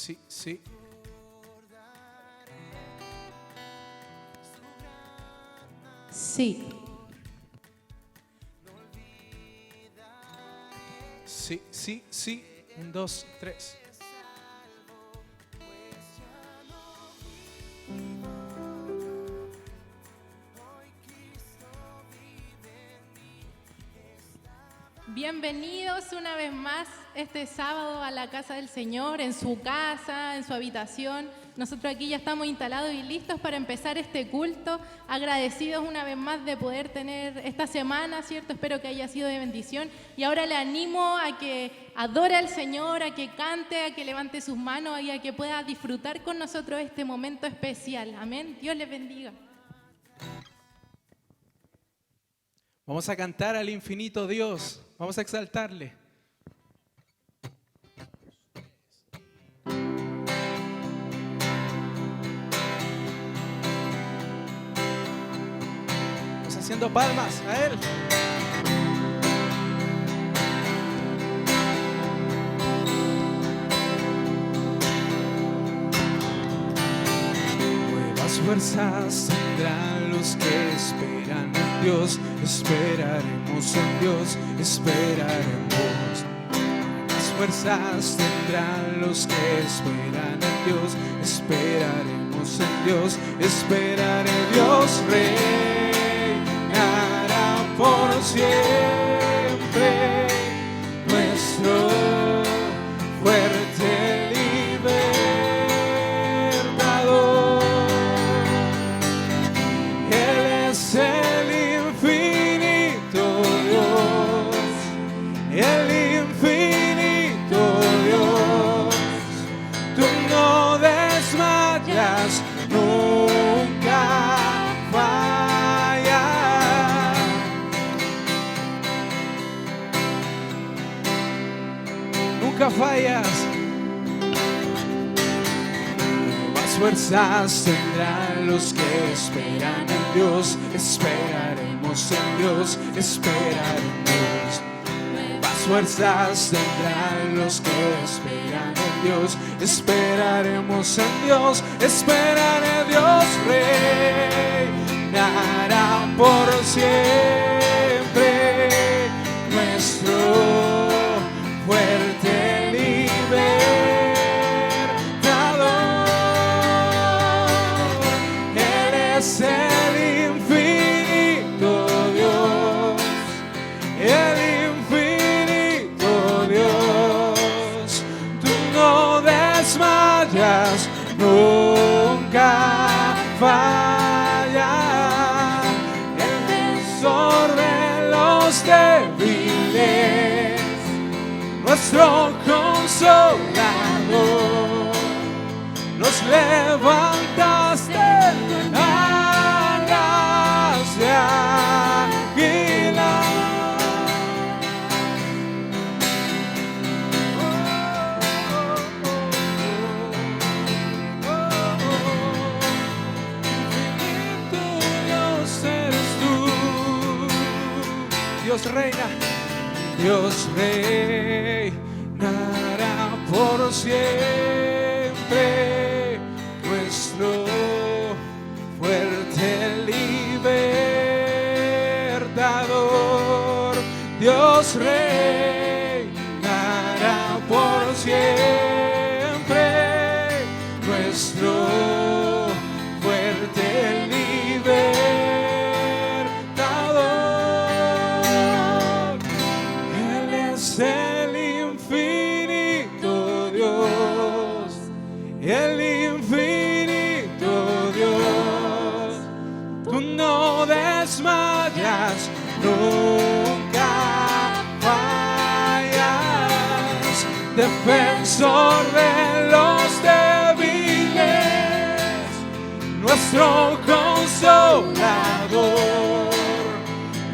sí, sí. Sí. Sí, sí, sí. 1, 2, 3. Bienvenidos una vez más este sábado a la casa del Señor, en su casa, en su habitación. Nosotros aquí ya estamos instalados y listos para empezar este culto. Agradecidos una vez más de poder tener esta semana, ¿cierto? Espero que haya sido de bendición. Y ahora le animo a que adore al Señor, a que cante, a que levante sus manos y a que pueda disfrutar con nosotros este momento especial. Amén. Dios les bendiga. Vamos a cantar al infinito Dios. Vamos a exaltarle. Vamos haciendo palmas a Él. Nuevas fuerzas tendrán los que esperan en Dios. Esperaremos en Dios, esperaremos. Nuevas fuerzas tendrán los que esperan en Dios. Esperaremos en Dios, esperaré. Dios reinará por siempre, nuestro fuerte libertador. Él es el infinito Dios, el infinito Dios. Tú no desmayas, nunca fallas. Nunca fallas. Nuevas fuerzas tendrán los que esperan en Dios. Esperaremos en Dios, esperaremos. Nuevas fuerzas tendrán los que esperan en Dios. Esperaremos en Dios, esperaré. Dios reinará por siempre, nuestro fuerte libertador. Él es el infinito Dios, el infinito Dios. Tú no desmayas, nunca fallas. El defensor de los débiles, nuestro consolador, nos levantaste alas de águila. Infinito Dios eres tú. Dios reina. Dios reinará por siempre, nuestro fuerte libertador. Dios reinará por siempre, nuestro fuerte libertador. Él es el infinito Dios, el infinito Dios. Tú no desmayas, nunca fallas. Defensor de los débiles, nuestro consolador,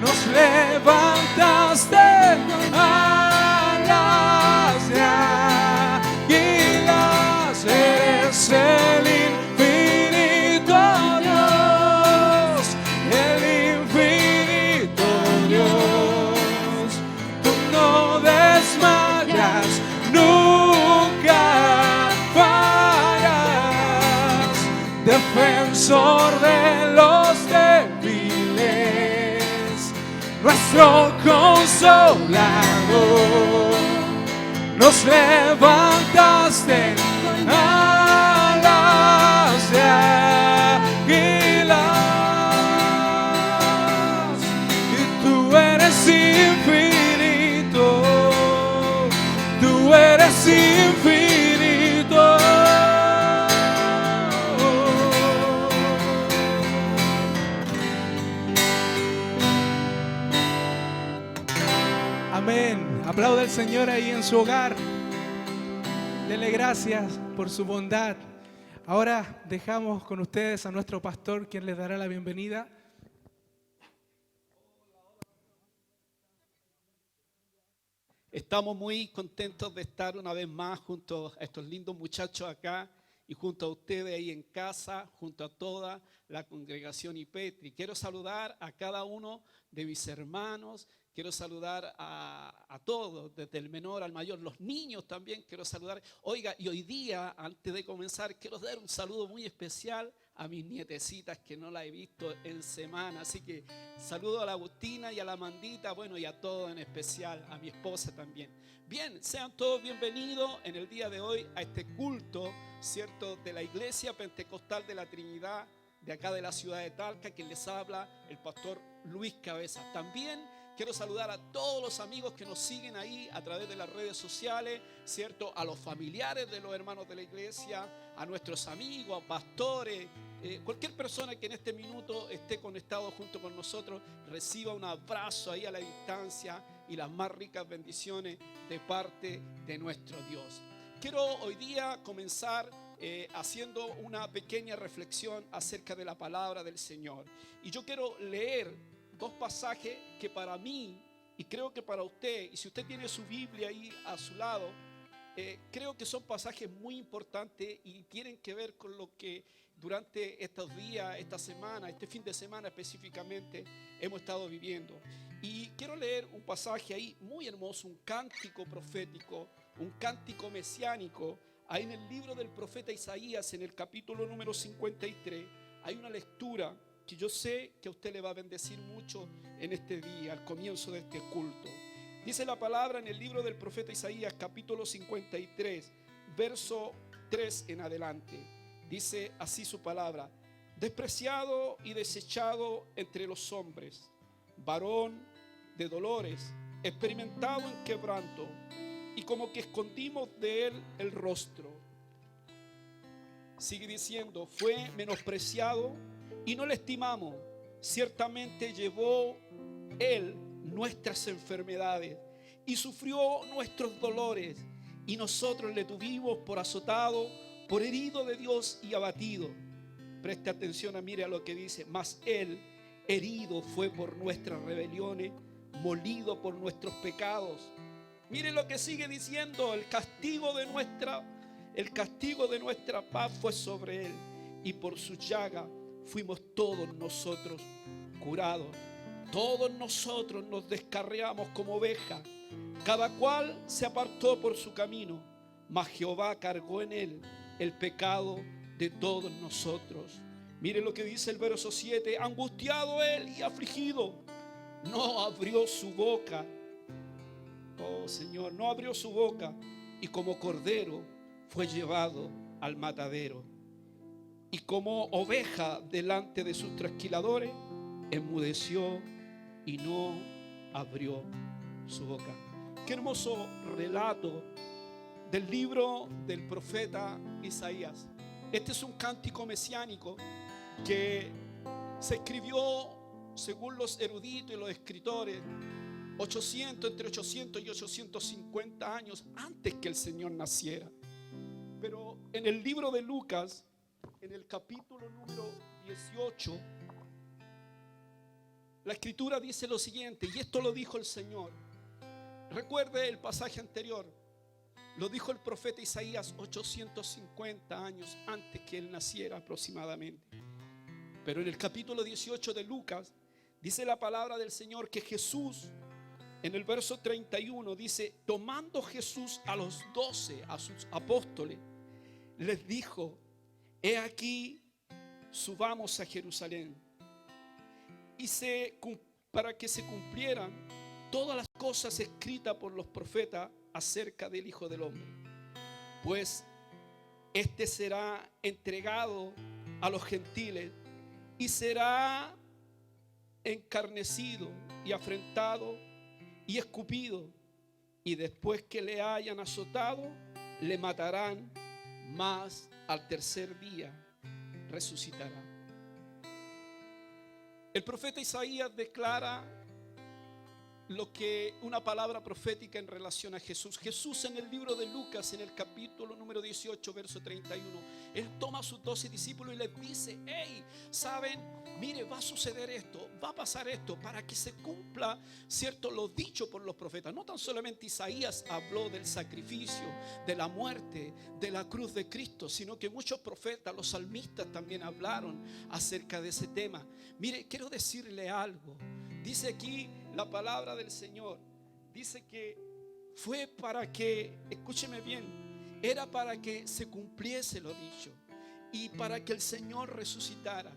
nos levantaste alas de águilas. Eres el infinito Dios, el infinito Dios. Tú no desmayas, nunca fallas. defensor de los débiles, nuestro consolador. Nos levantaste con alas de águilas, y tú eres infinito, tú eres infinito. Amén. Aplauda al Señor ahí en su hogar. Dele gracias por su bondad. Ahora dejamos con ustedes a nuestro pastor, quien les dará la bienvenida. Estamos muy contentos de estar una vez más junto a estos lindos muchachos acá y junto a ustedes ahí en casa, junto a toda la congregación IPETRI. Quiero saludar a cada uno de mis hermanos. Quiero saludar a todos, desde el menor al mayor, los niños también quiero saludar. Oiga, y hoy día, antes de comenzar, quiero dar un saludo muy especial a mis nietecitas que no la he visto en semana. Así que saludo a la Agustina y a la Amandita, bueno, y a todos en especial, a mi esposa también. Bien, sean todos bienvenidos en el día de hoy a este culto, ¿cierto?, de la Iglesia Pentecostal de la Trinidad, de acá de la ciudad de Talca, quien les habla, el pastor Luis Cabezas. También quiero saludar a todos los amigos que nos siguen ahí a través de las redes sociales, ¿cierto? A los familiares de los hermanos de la iglesia, a nuestros amigos, a pastores, cualquier persona que en este minuto esté conectado junto con nosotros, reciba un abrazo ahí a la distancia y las más ricas bendiciones de parte de nuestro Dios. Quiero hoy día comenzar haciendo una pequeña reflexión acerca de la palabra del Señor. Y yo quiero leer dos pasajes que para mí, y creo que para usted, y si usted tiene su Biblia ahí a su lado, creo que son pasajes muy importantes y tienen que ver con lo que durante estos días, esta semana, este fin de semana específicamente, hemos estado viviendo. Y quiero leer un pasaje ahí muy hermoso, un cántico profético, un cántico mesiánico, ahí en el libro del profeta Isaías, en el capítulo número 53, hay una lectura que yo sé que a usted le va a bendecir mucho en este día, al comienzo de este culto. Dice la palabra en el libro del profeta Isaías, capítulo 53, verso 3 en adelante. Dice así su palabra: despreciado y desechado entre los hombres, varón de dolores, experimentado en quebranto, y como que escondimos de él el rostro. Sigue diciendo: fue menospreciado y no le estimamos. Ciertamente llevó él nuestras enfermedades y sufrió nuestros dolores, y nosotros le tuvimos por azotado, por herido de Dios y abatido. Preste atención, mire a lo que dice: mas él herido fue por nuestras rebeliones, molido por nuestros pecados. Mire lo que sigue diciendo: el castigo de nuestra paz fue sobre él, y por su llaga fuimos todos nosotros curados. Todos nosotros nos descarriamos como ovejas, cada cual se apartó por su camino, mas Jehová cargó en él el pecado de todos nosotros. Mire lo que dice el verso 7: angustiado él y afligido, no abrió su boca. Oh Señor, no abrió su boca, y como cordero fue llevado al matadero, y como oveja delante de sus trasquiladores, enmudeció y no abrió su boca. Qué hermoso relato del libro del profeta Isaías. Este es un cántico mesiánico que se escribió, según los eruditos y los escritores, entre 800 y 850 años antes que el Señor naciera. Pero en el libro de Lucas, en el capítulo número 18, la escritura dice lo siguiente, y esto lo dijo el Señor. Recuerde el pasaje anterior, lo dijo el profeta Isaías 850 años antes que él naciera aproximadamente. Pero en el capítulo 18 de Lucas dice la palabra del Señor que Jesús, en el verso 31 dice: tomando Jesús a los 12, a sus apóstoles, les dijo: he aquí subamos a Jerusalén. Y para que se cumplieran todas las cosas escritas por los profetas acerca del Hijo del Hombre. Pues este será entregado a los gentiles y será encarnecido y afrentado y escupido, y después que le hayan azotado, le matarán, mas al tercer día resucitará. El profeta Isaías declara lo que una palabra profética en relación a Jesús. Jesús, en el libro de Lucas, en el capítulo número 18, verso 31, Él toma a sus 12 discípulos y les dice: hey, ¿saben? Mire, va a suceder esto, va a pasar esto, para que se cumpla, ¿cierto?, lo dicho por los profetas. No tan solamente Isaías habló del sacrificio, de la muerte, de la cruz de Cristo, sino que muchos profetas, los salmistas, también hablaron acerca de ese tema. Mire, quiero decirle algo. Dice aquí la palabra del Señor, dice que fue para que, escúcheme bien, era para que se cumpliese lo dicho y para que el Señor resucitara.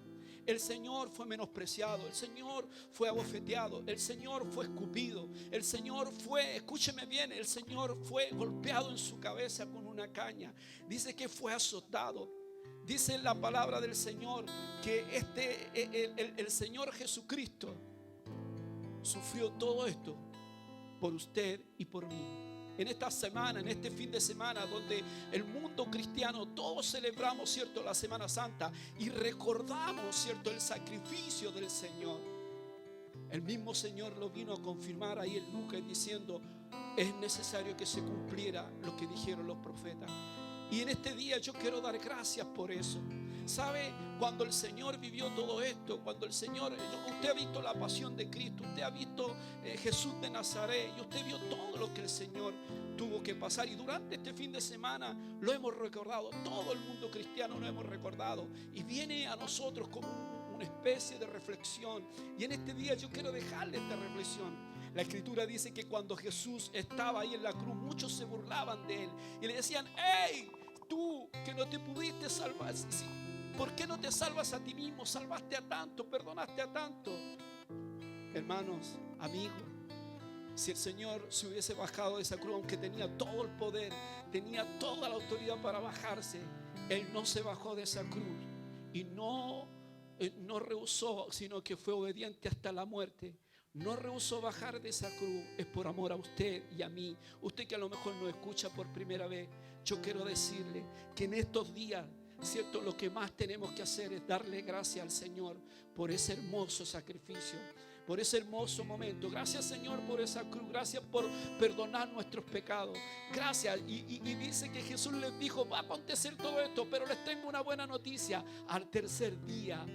El Señor fue menospreciado, el Señor fue abofeteado, el Señor fue escupido, el Señor fue, escúcheme bien, el Señor fue golpeado en su cabeza con una caña. Dice que fue azotado. Dice en la palabra del Señor que el Señor Jesucristo sufrió todo esto por usted y por mí. En esta semana, en este fin de semana, donde el mundo cristiano todos celebramos, ¿cierto?, la Semana Santa y recordamos, ¿cierto?, el sacrificio del Señor. El mismo Señor lo vino a confirmar ahí en Lucas diciendo: es necesario que se cumpliera lo que dijeron los profetas. Y en este día yo quiero dar gracias por eso. ¿Sabe? Cuando el Señor vivió todo esto, cuando el Señor, usted ha visto la pasión de Cristo, usted ha visto Jesús de Nazaret, y usted vio todo lo que el Señor tuvo que pasar. Y durante este fin de semana lo hemos recordado, todo el mundo cristiano lo hemos recordado. Y viene a nosotros como una especie de reflexión. Y en este día yo quiero dejarle esta reflexión. La Escritura dice que cuando Jesús estaba ahí en la cruz, muchos se burlaban de Él y le decían: hey, tú que no te pudiste salvar, ¿por qué no te salvas a ti mismo? Salvaste a tanto, perdonaste a tanto. Hermanos, amigos, si el Señor se hubiese bajado de esa cruz, aunque tenía todo el poder, tenía toda la autoridad para bajarse, Él no se bajó de esa cruz y no rehusó, sino que fue obediente hasta la muerte. No rehusó bajar de esa cruz. Es por amor a usted y a mí. Usted que a lo mejor nos escucha por primera vez, yo quiero decirle que en estos días, ¿cierto?, lo que más tenemos que hacer es darle gracias al Señor por ese hermoso sacrificio, por ese hermoso momento. Gracias, Señor, por esa cruz. Gracias por perdonar nuestros pecados. Gracias. Y dice que Jesús les dijo: va a acontecer todo esto, pero les tengo una buena noticia: al tercer día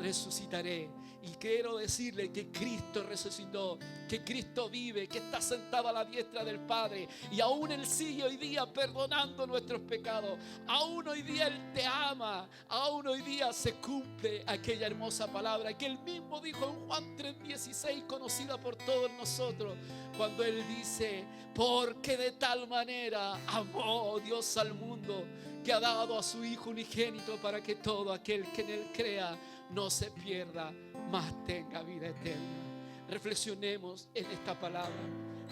resucitaré. Y quiero decirle que Cristo resucitó, que Cristo vive, que está sentado a la diestra del Padre, y aún Él sigue hoy día perdonando nuestros pecados. Aún hoy día Él te ama. Aún hoy día se cumple aquella hermosa palabra que Él mismo dijo en Juan 3:16, conocida por todos nosotros, cuando Él dice: porque de tal manera amó Dios al mundo, que ha dado a su Hijo unigénito, para que todo aquel que en Él crea no se pierda, mas tenga vida eterna. Reflexionemos en esta palabra,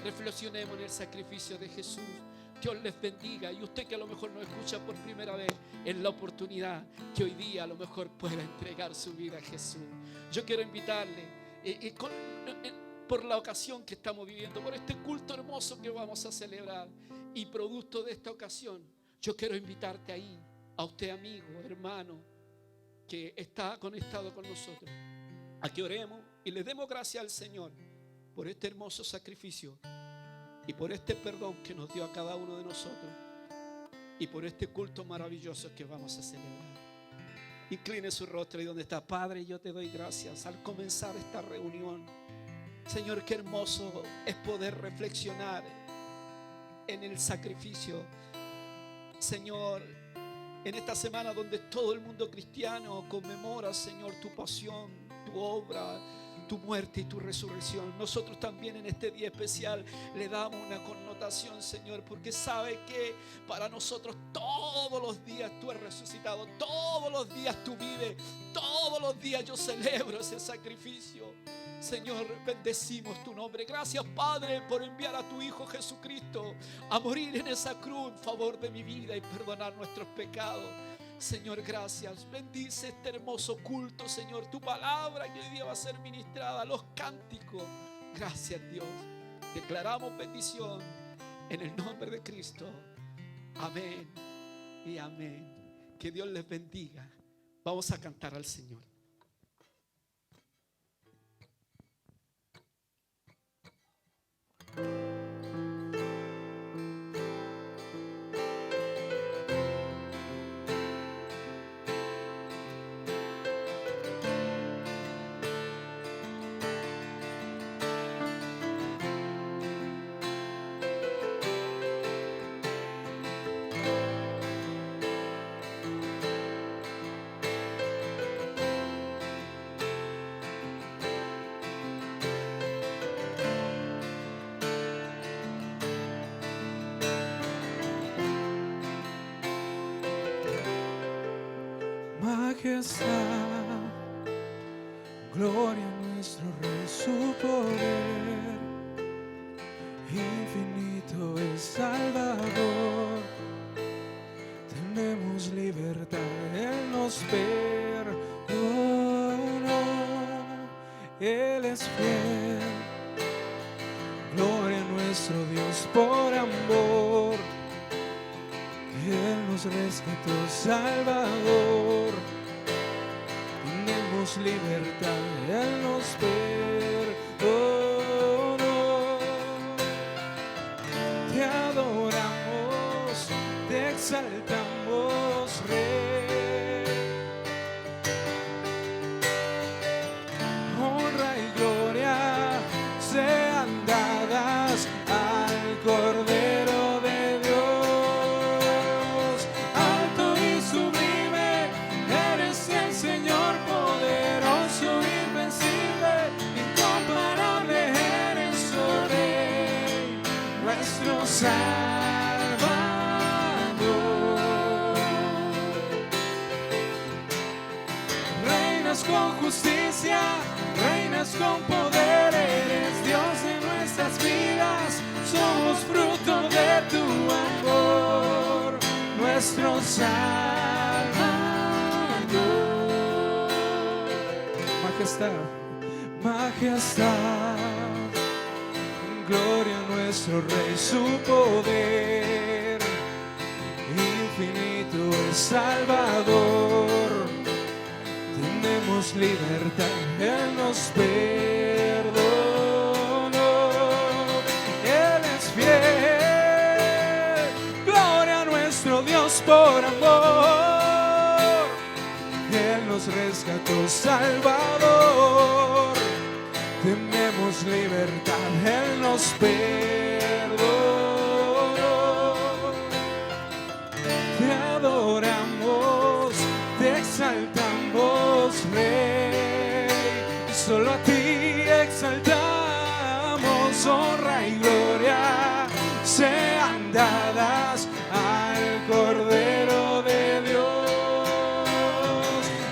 reflexionemos en el sacrificio de Jesús. Dios les bendiga. Y usted que a lo mejor nos escucha por primera vez, es la oportunidad que hoy día a lo mejor pueda entregar su vida a Jesús. Yo quiero invitarle por la ocasión que estamos viviendo, por este culto hermoso que vamos a celebrar, y producto de esta ocasión, yo quiero invitarte ahí, a usted, amigo, hermano, que está conectado con nosotros, a que oremos y le demos gracias al Señor por este hermoso sacrificio y por este perdón que nos dio a cada uno de nosotros, y por este culto maravilloso que vamos a celebrar. Incline su rostro y donde está. Padre, yo te doy gracias al comenzar esta reunión. Señor, qué hermoso es poder reflexionar en el sacrificio. Señor, en esta semana donde todo el mundo cristiano conmemora, Señor, tu pasión, tu obra, tu muerte y tu resurrección. Nosotros también en este día especial le damos una connotación, Señor, porque sabe que para nosotros todos los días tú has resucitado, todos los días tú vives, todos los días yo celebro ese sacrificio. Señor, bendecimos tu nombre. Gracias, Padre, por enviar a tu Hijo Jesucristo a morir en esa cruz en favor de mi vida y perdonar nuestros pecados. Señor, gracias. Bendice este hermoso culto, Señor. Tu palabra que hoy día va a ser ministrada, los cánticos. Gracias, Dios. Declaramos bendición en el nombre de Cristo. Amén y amén. Que Dios les bendiga. Vamos a cantar al Señor. Majestad, gloria a nuestro Rey, su poder infinito es Salvador. Tenemos libertad, Él nos perdonó, Él es fiel. Gloria a nuestro Dios por amor, Él nos rescató, Salvador. Tenemos libertad, Él nos perdonó. Te adoramos, te exaltamos, Rey. Honra y gloria sean dadas al Cordero de Dios. Alto y sublime eres el Señor, poderoso, invencible, incomparable eres, oh Rey, nuestro Salvador. Reinas con justicia, reinas con poder, eres Dios de nuestras vidas, somos fruto de tu amor, nuestro Salvador. Majestad, majestad, gloria a nuestro Rey, su poder infinito es Salvador. Tenemos libertad, Él nos perdonó, Él es fiel. Gloria a nuestro Dios por amor, Él nos rescató, Salvador. Tenemos libertad, Él nos perdonó. Te adoramos, te exaltamos, Rey, solo a ti exaltamos. Honra y gloria sean dadas al Cordero de Dios.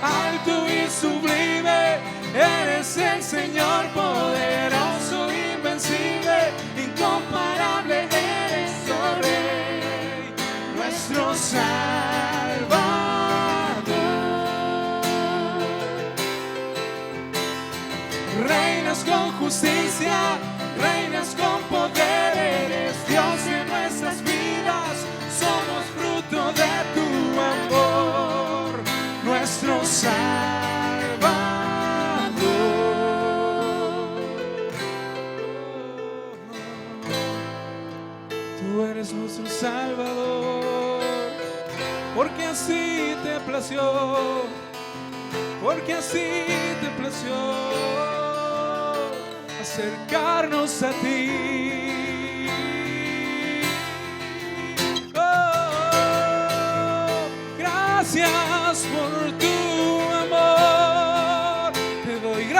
Alto y sublime eres el Señor, poderoso, invencible, incomparable eres, oh Rey, nuestro Salvador. Reinas con justicia, reinas con poder, eres Dios en nuestras vidas, somos fruto de tu amor, nuestro Salvador. Tú eres nuestro Salvador, porque así te plació, porque así te plació acercarnos a ti. Oh, gracias por tu amor, te doy gracias.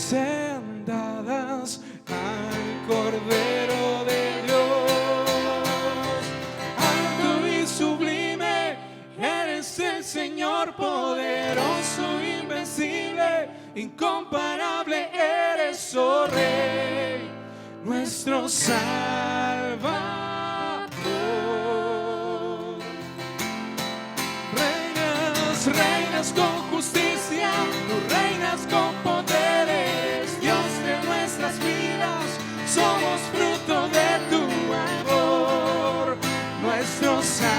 sean dadas al Cordero de Dios. Alto y sublime eres el Señor, poderoso, invencible, incomparable eres, oh Rey, nuestro Salvador. Reinas, reinas con justicia, tú reinas con poderes, Dios de nuestras vidas, somos fruto de tu amor, nuestro Salvador.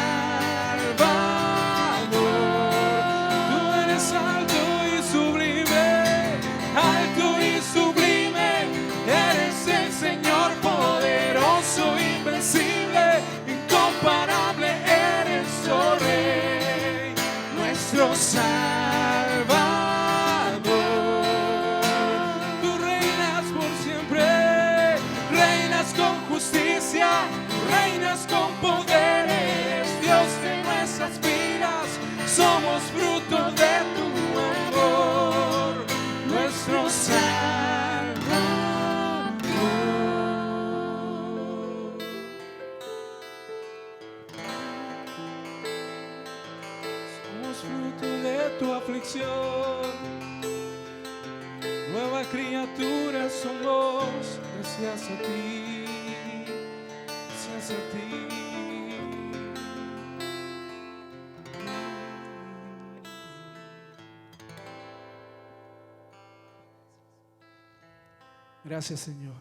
Tú eres alto y sublime, eres el Señor, poderoso, invencible, incomparable eres, oh Rey, nuestro Salvador. Tú reinas por siempre, reinas con justicia, reinas con poderes, Dios de nuestras vidas, somos fruto de tu amor, nuestro Salvador. Somos fruto de tu aflicción, nueva criatura somos, gracias a ti, gracias a ti. Gracias, Señor.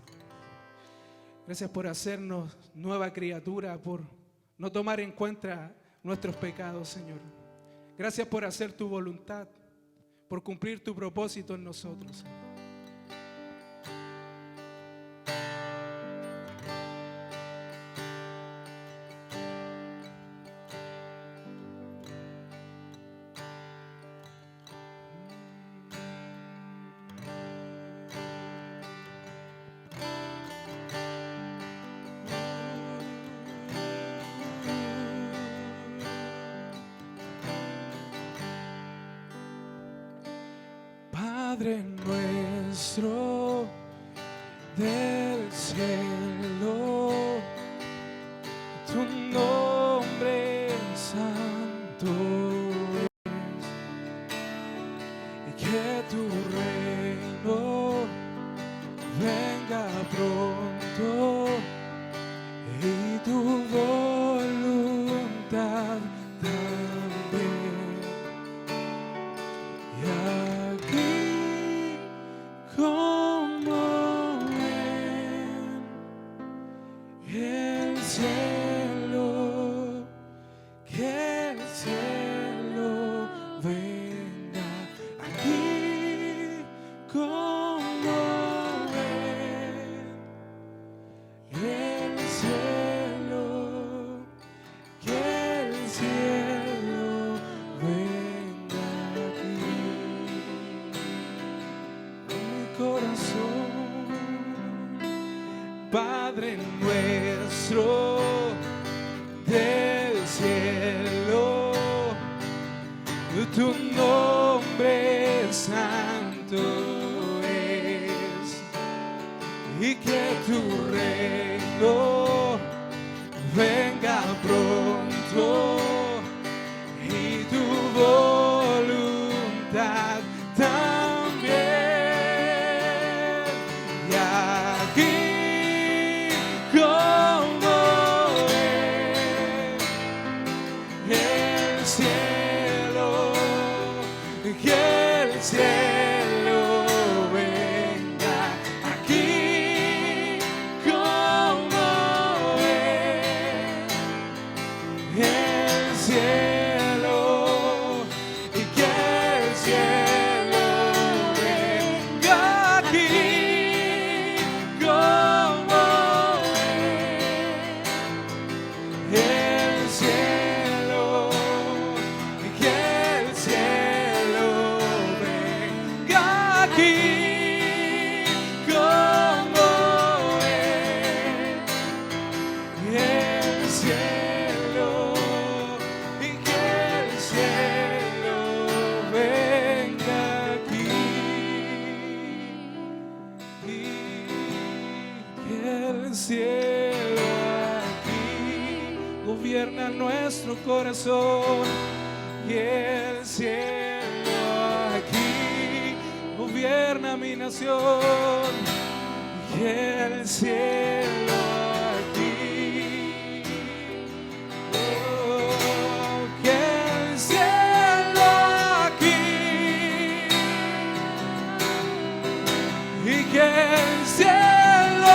Gracias por hacernos nueva criatura, por no tomar en cuenta nuestros pecados, Señor. Gracias por hacer tu voluntad, por cumplir tu propósito en nosotros, Señor. Padre nuestro del cielo, tu nombre santo es, y que tu reino venga pronto y tu voluntad también. Y aquí como en el cielo, que el cielo venga aquí como en el cielo, que el cielo venga aquí. Mi corazón, Padre nuestro del cielo, tu nombre santo es, y que tu reino venga pronto y tu voluntad también. Y aquí como en el cielo, que el cielo venga aquí como en el cielo, y que el cielo venga aquí como en el cielo, y que el cielo venga aquí como en el cielo, y que el cielo venga aquí. cielo aquí gobierna nuestro corazón, y el cielo aquí gobierna mi nación, y el cielo aquí, oh, que el cielo aquí, y que el cielo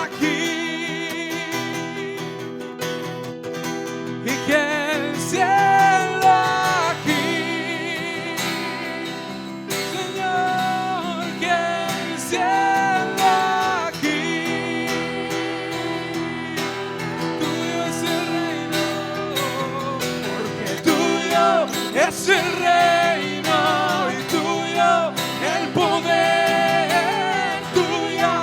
aquí, y que el cielo aquí, Señor, que el cielo aquí, tuyo es el reino, porque tuyo es el reino y tuyo el poder, tuya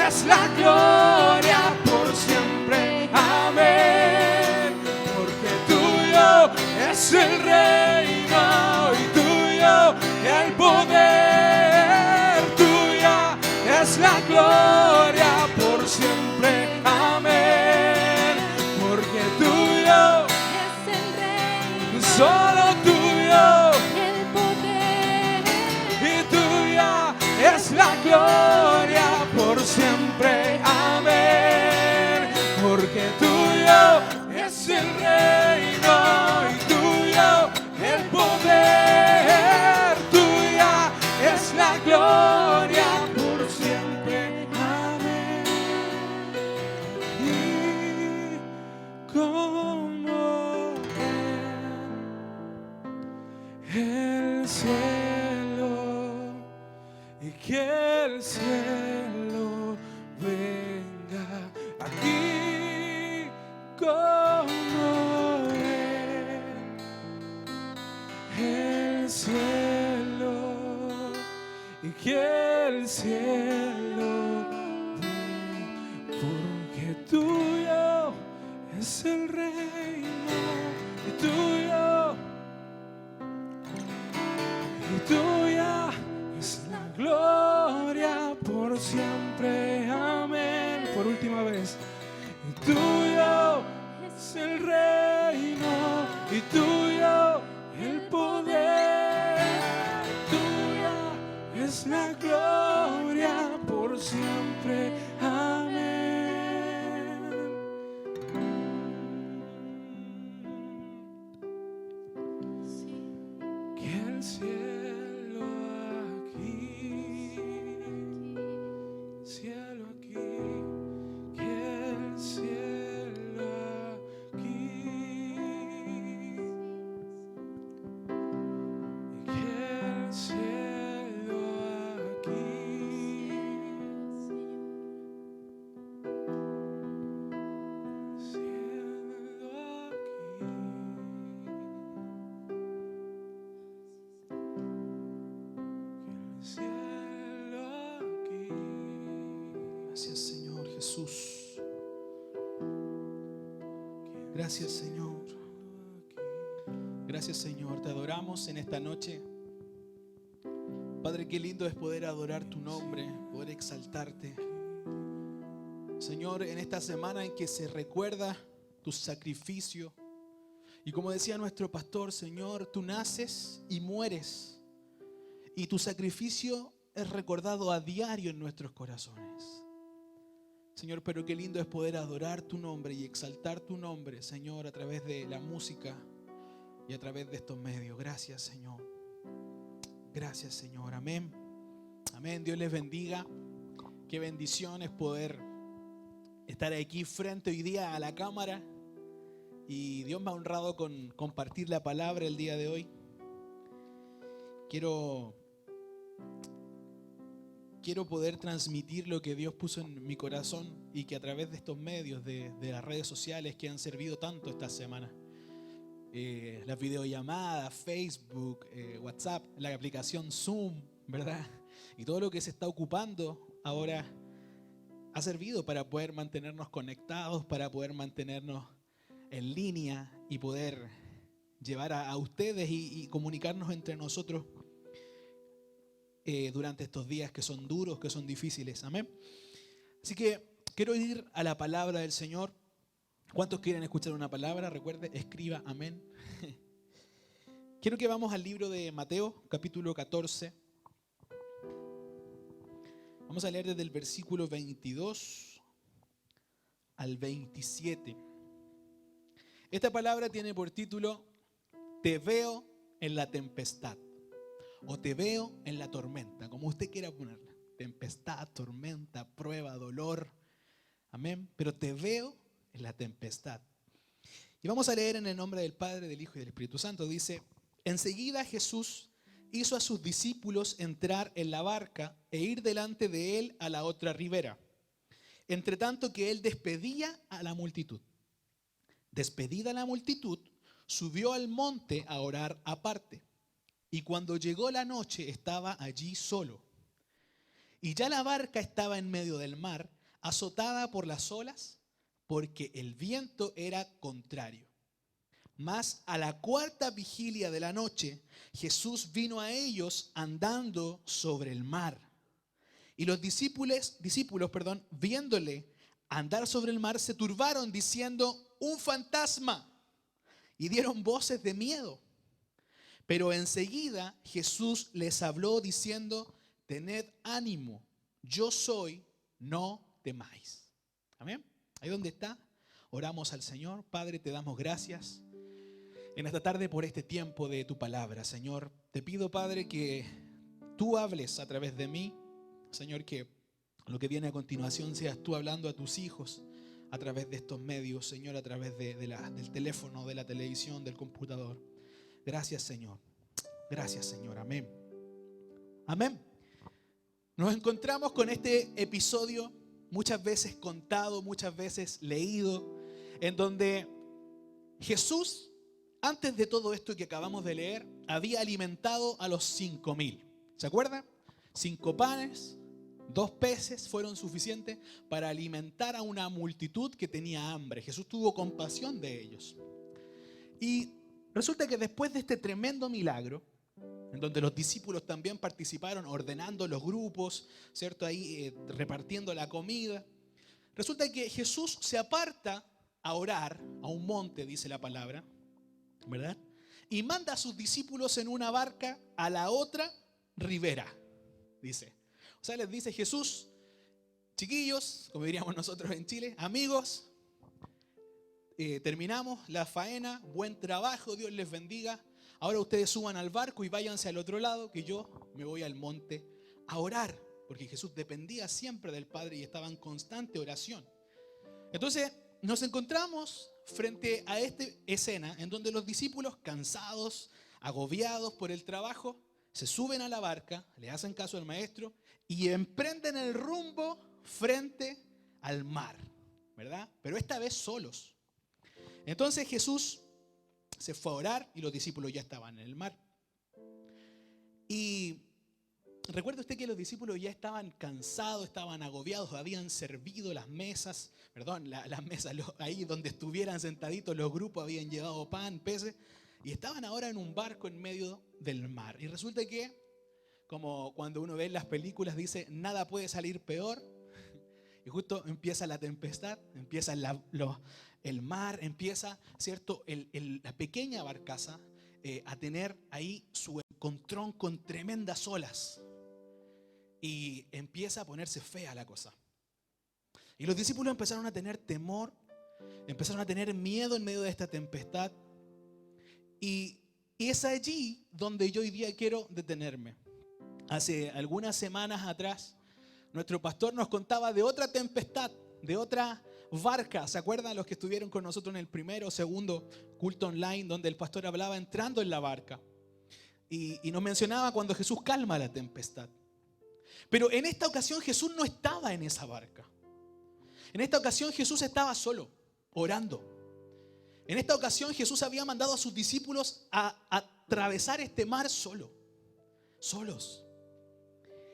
es la gloria por siempre, amén, porque tuyo es el reino y tuyo el poder, tuya es la gloria por siempre, amén, porque tuyo Es el reino, solo tuyo el poder. y tuya es la gloria por siempre, amén, porque tuyo es el reino y tuyo el poder, tuya es la gloria por siempre, amén. Y como el cielo, y que el cielo venga aquí como el cielo, y que el cielo venga, porque tuyo es el reino y tuyo, y tuya es la gloria por siempre, amén. Por última vez, y tuyo es el reino y tuyo el poder, tuya es la gloria por siempre, amén. Que el cielo aquí, cielo aquí, que el cielo aquí, y que el cielo aquí, cielo aquí. Cielo aquí. Gracias, Señor Jesús. Gracias, Señor. Gracias, Señor. Te adoramos en esta noche. Padre, qué lindo es poder adorar tu nombre, poder exaltarte. Señor, en esta semana en que se recuerda tu sacrificio. Y como decía nuestro pastor, Señor, tú naces y mueres. Y tu sacrificio es recordado a diario en nuestros corazones. Señor, pero qué lindo es poder adorar tu nombre y exaltar tu nombre, Señor, a través de la música y a través de estos medios. Gracias, Señor. Gracias, Señor. Amén. Amén. Dios les bendiga. Qué bendición es poder estar aquí frente hoy día a la cámara. Y Dios me ha honrado con compartir la palabra el día de hoy. Quiero poder transmitir lo que Dios puso en mi corazón y que a través de estos medios, de las redes sociales que han servido tanto esta semana, las videollamadas, Facebook, WhatsApp, la aplicación Zoom, ¿verdad? Y todo lo que se está ocupando ahora ha servido para poder mantenernos conectados, para poder mantenernos en línea y poder llevar a ustedes y comunicarnos entre nosotros durante estos días que son duros, que son difíciles. Amén. Así que quiero ir a la palabra del Señor. ¿Cuántos quieren escuchar una palabra? Recuerde, escriba amén. Quiero que vamos al libro de Mateo, capítulo 14. Vamos a leer desde el versículo 22 al 27. Esta palabra tiene por título: Te veo en la tempestad, o te veo en la tormenta, como usted quiera ponerla. Tempestad, tormenta, prueba, dolor. Amén. Pero te veo en la tempestad. Y vamos a leer en el nombre del Padre, del Hijo y del Espíritu Santo. Dice: enseguida Jesús hizo a sus discípulos entrar en la barca e ir delante de él a la otra ribera, entre tanto que él despedía a la multitud. Despedida la multitud, subió al monte a orar aparte. Y cuando llegó la noche, estaba allí solo. Y ya la barca estaba en medio del mar, azotada por las olas, porque el viento era contrario. Mas a la cuarta vigilia de la noche, Jesús vino a ellos andando sobre el mar. Y los discípulos, viéndole andar sobre el mar, se turbaron diciendo: un fantasma, y dieron voces de miedo. Pero enseguida Jesús les habló diciendo: tened ánimo, yo soy, no temáis. Amén. Ahí donde está, oramos al Señor. Padre, te damos gracias en esta tarde por este tiempo de tu palabra, Señor. Te pido, Padre, que tú hables a través de mí, Señor, que lo que viene a continuación seas tú hablando a tus hijos a través de estos medios, Señor, a través del teléfono, de la televisión, del computador. Gracias, Señor. Gracias, Señor. Amén. Amén. Nos encontramos con este episodio muchas veces contado, muchas veces leído, en donde Jesús, antes de todo esto que acabamos de leer, había alimentado a los 5,000. ¿Se acuerdan? 5 panes, 2 peces fueron suficientes para alimentar a una multitud que tenía hambre. Jesús tuvo compasión de ellos. Y resulta que después de este tremendo milagro, en donde los discípulos también participaron ordenando los grupos, ¿cierto? Ahí repartiendo la comida, resulta que Jesús se aparta a orar a un monte, dice la palabra, ¿verdad? Y manda a sus discípulos en una barca a la otra ribera, dice. O sea, les dice Jesús: chiquillos, como diríamos nosotros en Chile, amigos, terminamos la faena, buen trabajo, Dios les bendiga. Ahora ustedes suban al barco y váyanse al otro lado, que yo me voy al monte a orar. Porque Jesús dependía siempre del Padre y estaba en constante oración. Entonces nos encontramos frente a esta escena en donde los discípulos, cansados, agobiados por el trabajo, se suben a la barca, le hacen caso al maestro y emprenden el rumbo frente al mar, ¿verdad? Pero esta vez solos. Entonces Jesús se fue a orar y los discípulos ya estaban en el mar. Y recuerde usted que los discípulos ya estaban cansados, estaban agobiados, habían servido las mesas, las mesas, ahí donde estuvieran sentaditos los grupos habían llevado pan, peces, y estaban ahora en un barco en medio del mar. Y resulta que, como cuando uno ve en las películas, dice: nada puede salir peor. Y justo empieza la tempestad, empieza el mar, empieza, ¿cierto? La pequeña barcaza a tener ahí su encontrón con tremendas olas. Y empieza a ponerse fea la cosa. Y los discípulos empezaron a tener temor, empezaron a tener miedo en medio de esta tempestad. Y es allí donde yo hoy día quiero detenerme. Hace algunas semanas atrás, nuestro pastor nos contaba de otra tempestad, de otra barca. ¿Se acuerdan los que estuvieron con nosotros en el primero o segundo culto online, donde el pastor hablaba entrando en la barca? Y nos mencionaba cuando Jesús calma la tempestad. Pero en esta ocasión Jesús no estaba en esa barca. En esta ocasión Jesús estaba solo, orando. En esta ocasión Jesús había mandado a sus discípulos a atravesar este mar solos.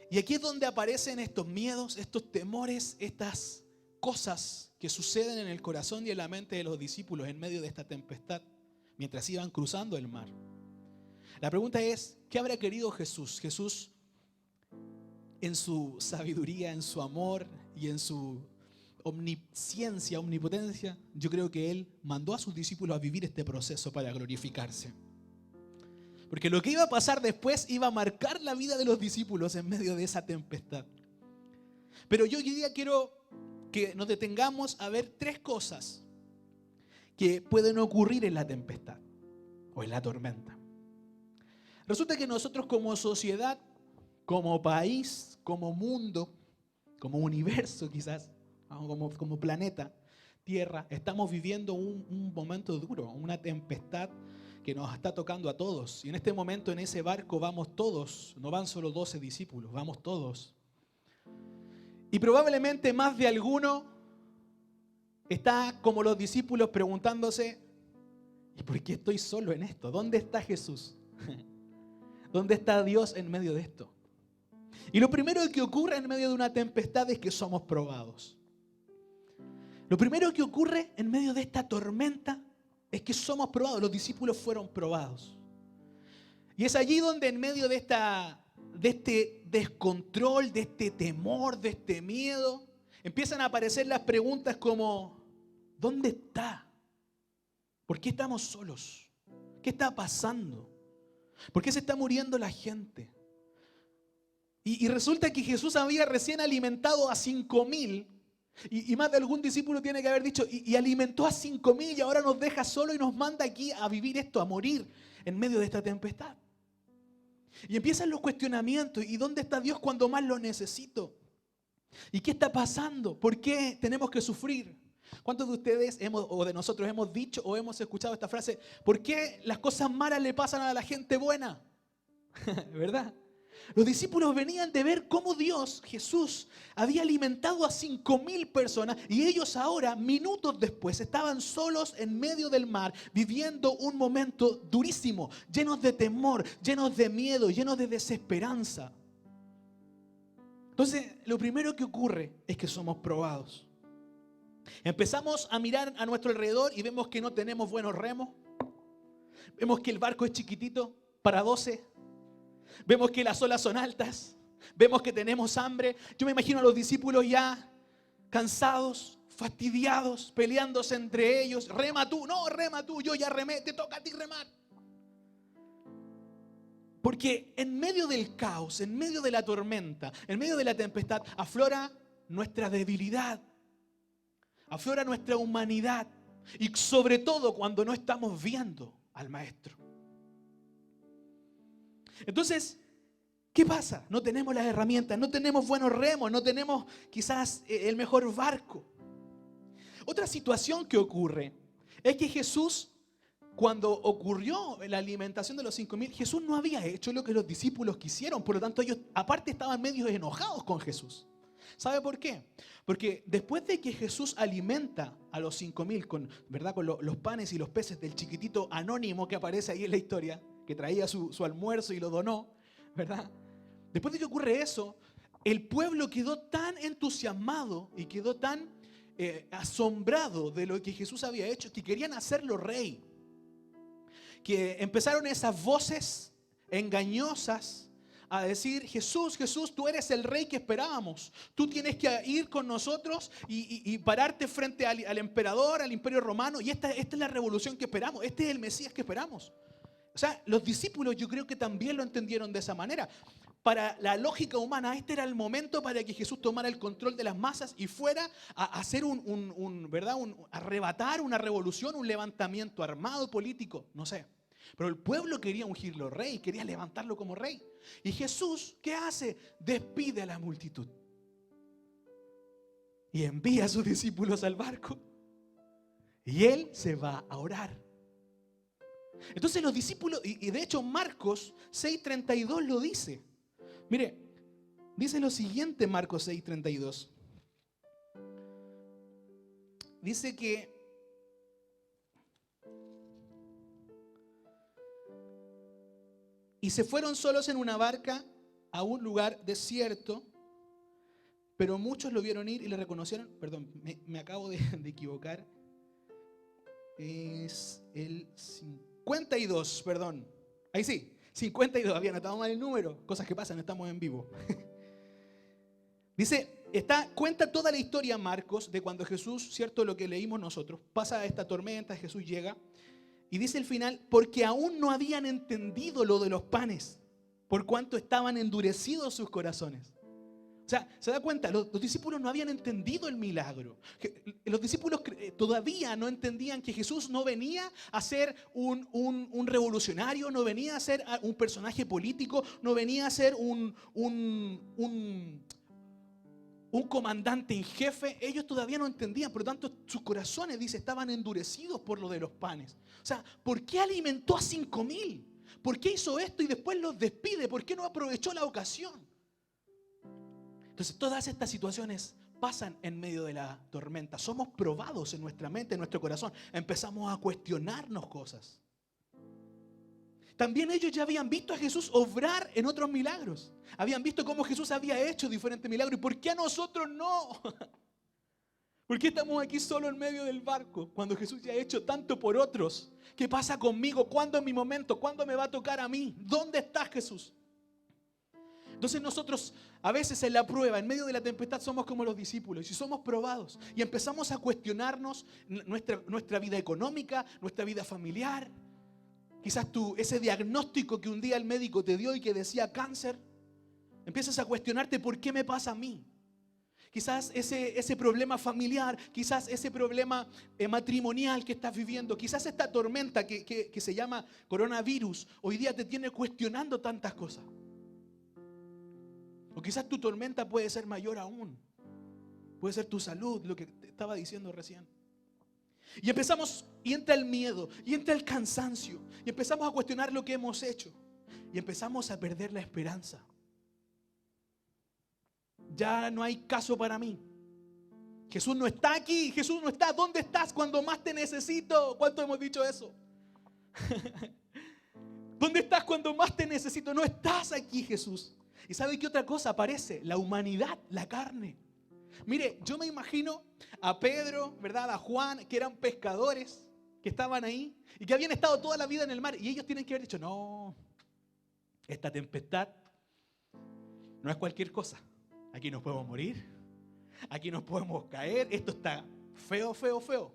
Y aquí es donde aparecen estos miedos, estos temores, estas cosas que suceden en el corazón y en la mente de los discípulos en medio de esta tempestad, mientras iban cruzando el mar. La pregunta es: ¿qué habrá querido Jesús? Jesús, en su sabiduría, en su amor y en su omnisciencia, omnipotencia, yo creo que Él mandó a sus discípulos a vivir este proceso para glorificarse. Porque lo que iba a pasar después iba a marcar la vida de los discípulos en medio de esa tempestad. Pero yo hoy día quiero que nos detengamos a ver 3 cosas que pueden ocurrir en la tempestad o en la tormenta. Resulta que nosotros como sociedad, como país, como mundo, como universo quizás, como planeta, Tierra, estamos viviendo un momento duro, una tempestad que nos está tocando a todos. Y en este momento en ese barco vamos todos, no van solo 12 discípulos, vamos todos. Y probablemente más de alguno está como los discípulos preguntándose, ¿y por qué estoy solo en esto? ¿Dónde está Jesús? ¿Dónde está Dios en medio de esto? Y lo primero que ocurre en medio de una tempestad es que somos probados. Lo primero que ocurre en medio de esta tormenta es que somos probados. Los discípulos fueron probados. Y es allí donde en medio de este descontrol, de este temor, de este miedo, empiezan a aparecer las preguntas como, ¿dónde está? ¿Por qué estamos solos? ¿Qué está pasando? ¿Por qué se está muriendo la gente? Y resulta que Jesús había recién alimentado a 5,000 y más de algún discípulo tiene que haber dicho, y alimentó a 5,000 y ahora nos deja solo y nos manda aquí a vivir esto, a morir en medio de esta tempestad. Y empiezan los cuestionamientos, ¿y dónde está Dios cuando más lo necesito? ¿Y qué está pasando? ¿Por qué tenemos que sufrir? ¿Cuántos de ustedes o de nosotros hemos dicho o hemos escuchado esta frase? ¿Por qué las cosas malas le pasan a la gente buena? ¿Verdad? Los discípulos venían de ver cómo Dios, Jesús, había alimentado a 5,000 personas y ellos ahora, minutos después, estaban solos en medio del mar, viviendo un momento durísimo, llenos de temor, llenos de miedo, llenos de desesperanza. Entonces, lo primero que ocurre es que somos probados. Empezamos a mirar a nuestro alrededor y vemos que no tenemos buenos remos. Vemos que el barco es chiquitito para 12. Vemos que las olas son altas. Vemos que tenemos hambre. Yo me imagino a los discípulos ya cansados, fastidiados, peleándose entre ellos. Rema tú, no, rema tú, yo ya remé, te toca a ti remar. Porque en medio del caos, en medio de la tormenta, en medio de la tempestad, aflora nuestra debilidad, aflora nuestra humanidad y sobre todo cuando no estamos viendo al Maestro. Entonces, ¿qué pasa? No tenemos las herramientas, no tenemos buenos remos, no tenemos quizás el mejor barco. Otra situación que ocurre es que Jesús, cuando ocurrió la alimentación de los 5,000, Jesús no había hecho lo que los discípulos quisieron. Por lo tanto, ellos aparte estaban medio enojados con Jesús. ¿Sabe por qué? Porque después de que Jesús alimenta a los 5,000 con los panes y los peces del chiquitito anónimo que aparece ahí en la historia, que traía su almuerzo y lo donó, ¿verdad? Después de que ocurre eso, el pueblo quedó tan entusiasmado y quedó tan asombrado de lo que Jesús había hecho que querían hacerlo rey. Que empezaron esas voces engañosas a decir, Jesús, Jesús, tú eres el rey que esperábamos. Tú tienes que ir con nosotros y pararte frente al emperador, al imperio romano. Y esta es la revolución que esperamos. Este es el Mesías que esperamos. O sea, los discípulos yo creo que también lo entendieron de esa manera. Para la lógica humana, este era el momento para que Jesús tomara el control de las masas y fuera a hacer arrebatar una revolución, un levantamiento armado político, no sé. Pero el pueblo quería ungirlo rey, quería levantarlo como rey. Y Jesús, ¿qué hace? Despide a la multitud. Y envía a sus discípulos al barco. Y Él se va a orar. Entonces los discípulos, y de hecho Marcos 6:32 lo dice. Mire, dice lo siguiente Marcos 6:32. Dice que y se fueron solos en una barca a un lugar desierto, pero muchos lo vieron ir y le reconocieron. Perdón, me acabo de equivocar. Es el 52, perdón. Ahí sí, 52, había anotado mal el número. Cosas que pasan, estamos en vivo. Dice, Cuenta toda la historia Marcos de cuando Jesús, cierto, lo que leímos nosotros, pasa esta tormenta, Jesús llega y dice el final, porque aún no habían entendido lo de los panes, por cuanto estaban endurecidos sus corazones. O sea, se da cuenta, los discípulos no habían entendido el milagro. Los discípulos todavía no entendían que Jesús no venía a ser un revolucionario, no venía a ser un personaje político, no venía a ser un comandante en jefe. Ellos todavía no entendían, por lo tanto sus corazones, dice, estaban endurecidos por lo de los panes. O sea, ¿por qué alimentó a 5,000? ¿Por qué hizo esto y después los despide? ¿Por qué no aprovechó la ocasión? Entonces todas estas situaciones pasan en medio de la tormenta. Somos probados en nuestra mente, en nuestro corazón. Empezamos a cuestionarnos cosas. También ellos ya habían visto a Jesús obrar en otros milagros. Habían visto cómo Jesús había hecho diferentes milagros. ¿Y por qué a nosotros no? ¿Por qué estamos aquí solo en medio del barco cuando Jesús ya ha hecho tanto por otros? ¿Qué pasa conmigo? ¿Cuándo es mi momento? ¿Cuándo me va a tocar a mí? ¿Dónde está Jesús? Entonces nosotros a veces en la prueba, en medio de la tempestad, somos como los discípulos y somos probados. Y empezamos a cuestionarnos nuestra vida económica, nuestra vida familiar. Quizás ese diagnóstico que un día el médico te dio y que decía cáncer, empiezas a cuestionarte por qué me pasa a mí. Quizás ese problema familiar, quizás ese problema matrimonial que estás viviendo, quizás esta tormenta que se llama coronavirus, hoy día te tiene cuestionando tantas cosas. O quizás tu tormenta puede ser mayor aún. Puede ser tu salud, lo que te estaba diciendo recién. Y entra el miedo, y entra el cansancio, y empezamos a cuestionar lo que hemos hecho, y empezamos a perder la esperanza. Ya no hay caso para mí. Jesús no está aquí, Jesús no está. ¿Dónde estás cuando más te necesito? ¿Cuánto hemos dicho eso? ¿Dónde estás cuando más te necesito? No estás aquí, Jesús. ¿Y sabe qué otra cosa aparece? La humanidad, la carne. Mire, yo me imagino a Pedro, ¿verdad? A Juan, que eran pescadores, que estaban ahí y que habían estado toda la vida en el mar. Y ellos tienen que haber dicho, no, esta tempestad no es cualquier cosa. Aquí nos podemos morir, aquí nos podemos caer, esto está feo, feo, feo.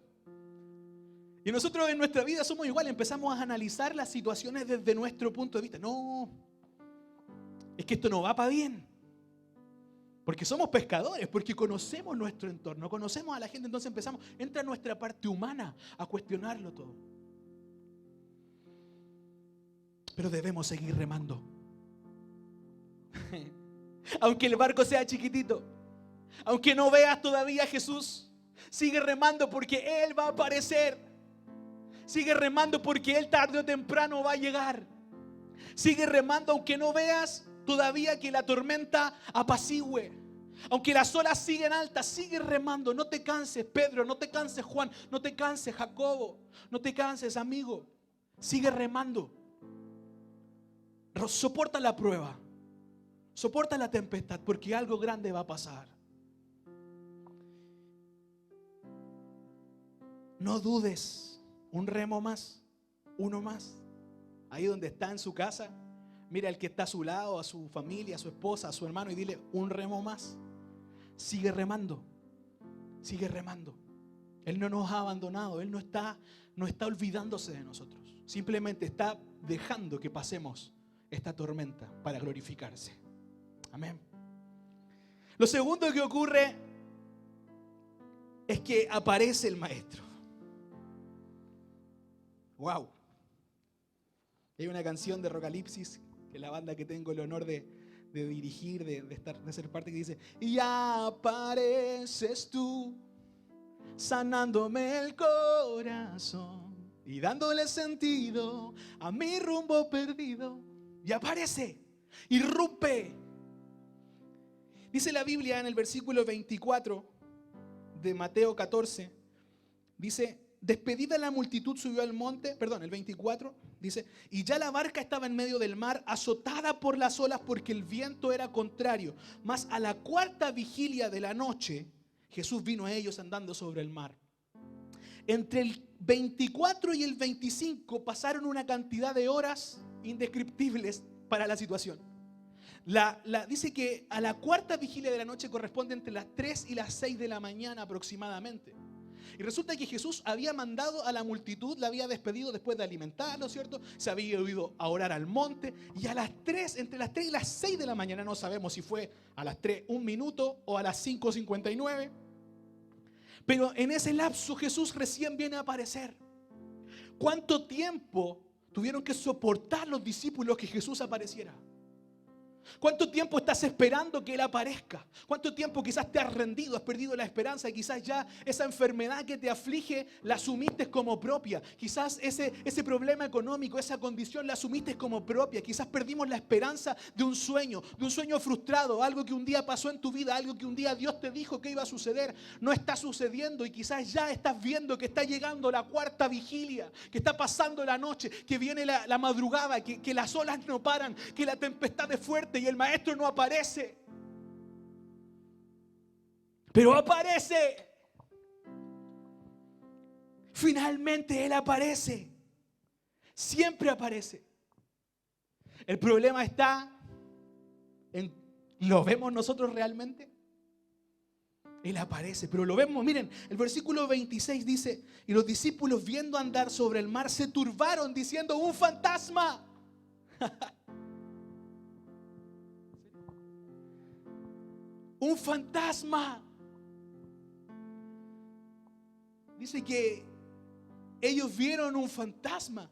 Y nosotros en nuestra vida somos igual, empezamos a analizar las situaciones desde nuestro punto de vista. No, es que esto no va para bien. Porque somos pescadores, porque conocemos nuestro entorno, conocemos a la gente, entonces entra nuestra parte humana a cuestionarlo todo. Pero debemos seguir remando. Aunque el barco sea chiquitito, aunque no veas todavía a Jesús, sigue remando porque Él va a aparecer. Sigue remando porque Él tarde o temprano va a llegar. Sigue remando aunque no veas todavía que la tormenta apacigüe. Aunque las olas siguen altas, sigue remando. No te canses, Pedro, no te canses, Juan, no te canses, Jacobo, no te canses, amigo. Sigue remando. Soporta la prueba. Soporta la tempestad porque algo grande va a pasar. No dudes. Un remo más, uno más. Ahí donde está en su casa, mira al que está a su lado, a su familia, a su esposa, a su hermano y dile un remo más. Sigue remando. Sigue remando. Él no nos ha abandonado. Él no está olvidándose de nosotros. Simplemente está dejando que pasemos esta tormenta para glorificarse. Amén. Lo segundo que ocurre es que aparece el maestro. Wow. Hay una canción de Rocalipsis, que es la banda que tengo el honor de dirigir, de ser parte, que dice: y apareces tú, sanándome el corazón y dándole sentido a mi rumbo perdido. Y aparece, irrumpe. Dice la Biblia en el versículo 24 de Mateo 14, dice: despedida la multitud subió al monte, el 24, dice, y ya la barca estaba en medio del mar, azotada por las olas porque el viento era contrario. Mas a la cuarta vigilia de la noche, Jesús vino a ellos andando sobre el mar. Entre el 24 y el 25 pasaron una cantidad de horas indescriptibles para la situación. Dice que a la cuarta vigilia de la noche corresponde entre las 3 y las 6 de la mañana aproximadamente. Y resulta que Jesús había mandado a la multitud, la había despedido después de alimentarlo, ¿cierto? Se había ido a orar al monte. Y a las 3, entre las 3 y las 6 de la mañana, no sabemos si fue a las 3 un minuto o a las 5:59. Pero en ese lapso Jesús recién viene a aparecer. ¿Cuánto tiempo tuvieron que soportar los discípulos que Jesús apareciera? ¿Cuánto tiempo estás esperando que Él aparezca? ¿Cuánto tiempo quizás te has rendido, has perdido la esperanza y quizás ya esa enfermedad que te aflige la asumiste como propia? Quizás ese problema económico, esa condición la asumiste como propia. Quizás perdimos la esperanza de un sueño frustrado, algo que un día pasó en tu vida, algo que un día Dios te dijo que iba a suceder. No está sucediendo y quizás ya estás viendo que está llegando la cuarta vigilia, que está pasando la noche, que viene la madrugada, que las olas no paran, que la tempestad es fuerte y el maestro no aparece. Pero aparece. Finalmente Él aparece. Siempre aparece. El problema está en, ¿lo vemos nosotros realmente? Él aparece, pero lo vemos, miren, el versículo 26 dice, y los discípulos viendo andar sobre el mar se turbaron diciendo, un fantasma. Un fantasma. Dice que ellos vieron un fantasma.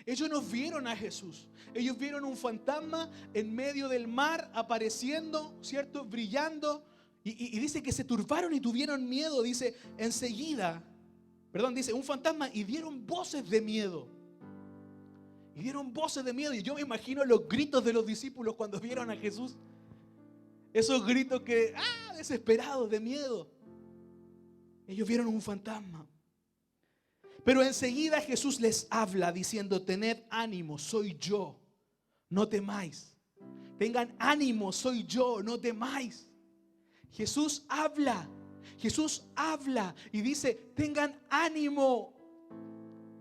Ellos no vieron a Jesús. Ellos vieron un fantasma en medio del mar apareciendo, ¿cierto? Brillando. Y dice que se turbaron y tuvieron miedo. Dice enseguida, dice un fantasma y dieron voces de miedo. Y dieron voces de miedo. Y yo me imagino los gritos de los discípulos cuando vieron a Jesús. Esos gritos que, desesperados de miedo. Ellos vieron un fantasma. Pero enseguida Jesús les habla diciendo, tened ánimo, soy yo, no temáis. Tengan ánimo, soy yo, no temáis. Jesús habla y dice, tengan ánimo.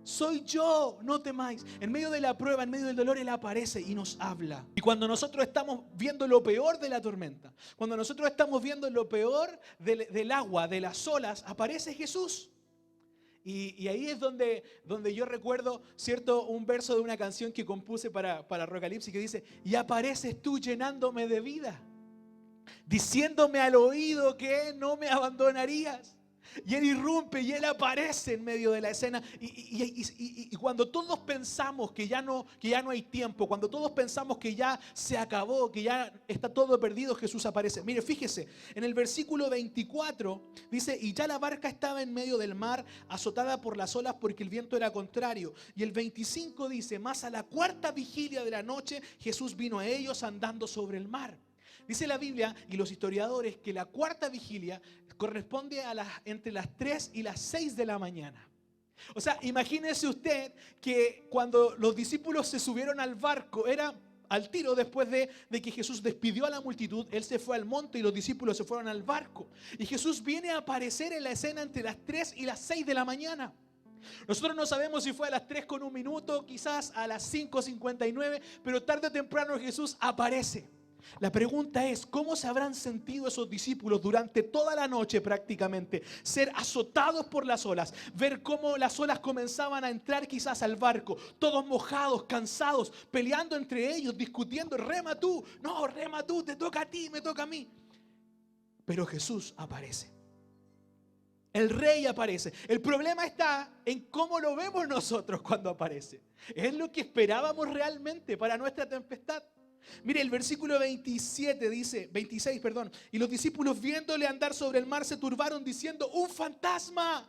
Soy yo, no temáis. En medio de la prueba, en medio del dolor, Él aparece y nos habla. Y cuando nosotros estamos viendo lo peor de la tormenta, cuando nosotros estamos viendo lo peor del agua, de las olas, aparece Jesús. Y ahí es donde yo recuerdo, ¿cierto? Un verso de una canción que compuse para Rocalipsis que dice, y apareces tú llenándome de vida, diciéndome al oído que no me abandonarías. Y Él irrumpe y Él aparece en medio de la escena. Y cuando todos pensamos que ya no hay tiempo, cuando todos pensamos que ya se acabó, que ya está todo perdido, Jesús aparece. Mire, fíjese, en el versículo 24 dice, y ya la barca estaba en medio del mar, azotada por las olas porque el viento era contrario. Y el 25 dice, mas a la cuarta vigilia de la noche, Jesús vino a ellos andando sobre el mar. Dice la Biblia y los historiadores que la cuarta vigilia corresponde entre las 3 y las 6 de la mañana. O sea, imagínese usted que cuando los discípulos se subieron al barco, era al tiro después de que Jesús despidió a la multitud, Él se fue al monte y los discípulos se fueron al barco. Y Jesús viene a aparecer en la escena entre las 3 y las 6 de la mañana. Nosotros no sabemos si fue a las 3 con un minuto, quizás a las 5:59, pero tarde o temprano Jesús aparece. La pregunta es, ¿cómo se habrán sentido esos discípulos durante toda la noche prácticamente? Ser azotados por las olas, ver cómo las olas comenzaban a entrar quizás al barco, todos mojados, cansados, peleando entre ellos, discutiendo, rema tú, no, rema tú, te toca a ti, me toca a mí. Pero Jesús aparece. El Rey aparece. El problema está en cómo lo vemos nosotros cuando aparece. ¿Es lo que esperábamos realmente para nuestra tempestad? Mire, el versículo 26 dice, y los discípulos viéndole andar sobre el mar se turbaron diciendo, ¡un fantasma!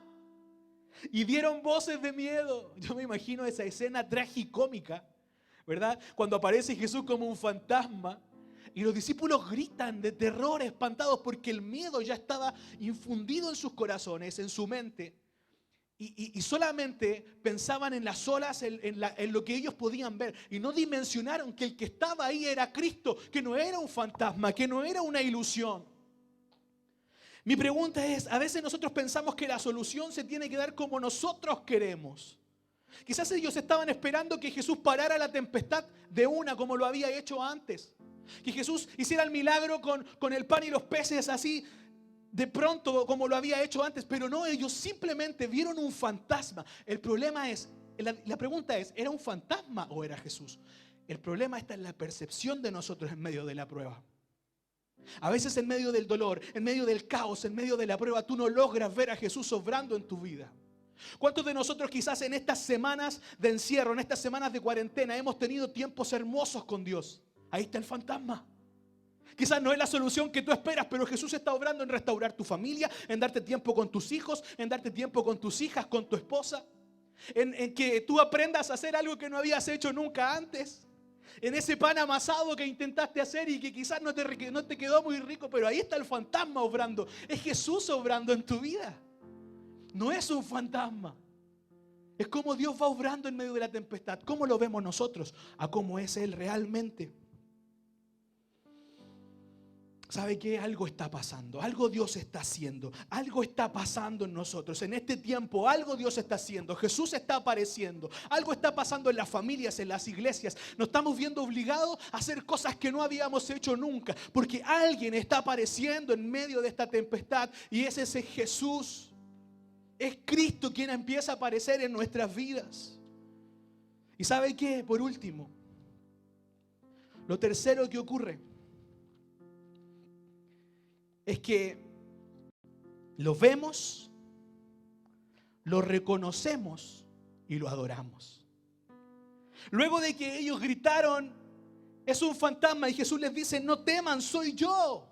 Y dieron voces de miedo. Yo me imagino esa escena tragicómica, ¿verdad? Cuando aparece Jesús como un fantasma y los discípulos gritan de terror, espantados porque el miedo ya estaba infundido en sus corazones, en su mente. Y solamente pensaban en las olas, en lo que ellos podían ver. Y no dimensionaron que el que estaba ahí era Cristo, que no era un fantasma, que no era una ilusión. Mi pregunta es, a veces nosotros pensamos que la solución se tiene que dar como nosotros queremos. Quizás ellos estaban esperando que Jesús parara la tempestad de una como lo había hecho antes. Que Jesús hiciera el milagro con el pan y los peces así de pronto como lo había hecho antes. Pero no, ellos simplemente vieron un fantasma. El problema es, la pregunta es, ¿era un fantasma o era Jesús? El problema está en la percepción de nosotros en medio de la prueba. A veces en medio del dolor, en medio del caos, en medio de la prueba, tú no logras ver a Jesús obrando en tu vida. ¿Cuántos de nosotros quizás en estas semanas de encierro, en estas semanas de cuarentena, hemos tenido tiempos hermosos con Dios? Ahí está el fantasma. Quizás no es la solución que tú esperas, pero Jesús está obrando en restaurar tu familia, en darte tiempo con tus hijos, en darte tiempo con tus hijas, con tu esposa, en que tú aprendas a hacer algo que no habías hecho nunca antes. En ese pan amasado que intentaste hacer y que quizás no te quedó muy rico, pero ahí está el fantasma obrando. Es Jesús obrando en tu vida. No es un fantasma. Es como Dios va obrando en medio de la tempestad. ¿Cómo lo vemos nosotros? A cómo es Él realmente. ¿Sabe qué? Algo está pasando, algo Dios está haciendo, algo está pasando en nosotros. En este tiempo algo Dios está haciendo, Jesús está apareciendo, algo está pasando en las familias, en las iglesias. Nos estamos viendo obligados a hacer cosas que no habíamos hecho nunca, porque alguien está apareciendo en medio de esta tempestad y es ese Jesús. Es Cristo quien empieza a aparecer en nuestras vidas. ¿Y sabe qué? Por último, lo tercero que ocurre es que lo vemos, lo reconocemos y lo adoramos. Luego de que ellos gritaron, es un fantasma, y Jesús les dice, no teman, soy yo.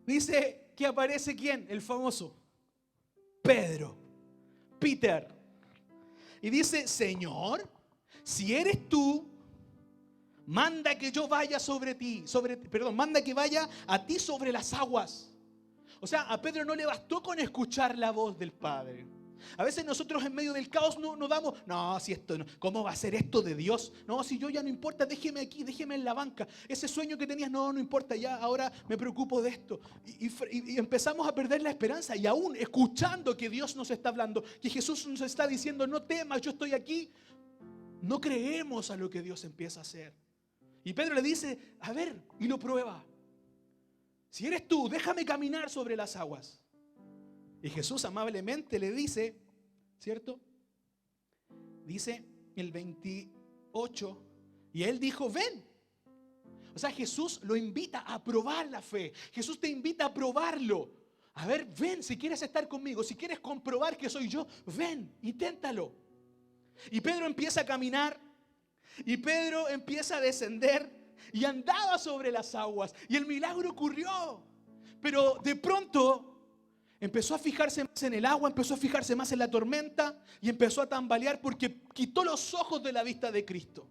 Dice que aparece ¿quién? El famoso Pedro, Peter. Y dice, Señor, si eres tú, manda que yo vaya manda que vaya a ti sobre las aguas. O sea, a Pedro no le bastó con escuchar la voz del Padre. A veces nosotros en medio del caos no damos, si esto no, ¿cómo va a ser esto de Dios? No, si yo ya no importa, déjeme aquí, déjeme en la banca. Ese sueño que tenías, no importa, ya ahora me preocupo de esto. Y empezamos a perder la esperanza. Y aún escuchando que Dios nos está hablando, que Jesús nos está diciendo, no temas, yo estoy aquí, no creemos a lo que Dios empieza a hacer. Y Pedro le dice, a ver, y lo prueba. Si eres tú, déjame caminar sobre las aguas. Y Jesús amablemente le dice, ¿cierto? Dice el 28, y él dijo, ven. O sea, Jesús lo invita a probar la fe. Jesús te invita a probarlo. A ver, ven, si quieres estar conmigo, si quieres comprobar que soy yo, ven, inténtalo. Y Pedro empieza a caminar. Y Pedro empieza a descender y andaba sobre las aguas y el milagro ocurrió. Pero de pronto empezó a fijarse más en el agua, empezó a fijarse más en la tormenta y empezó a tambalear porque quitó los ojos de la vista de Cristo.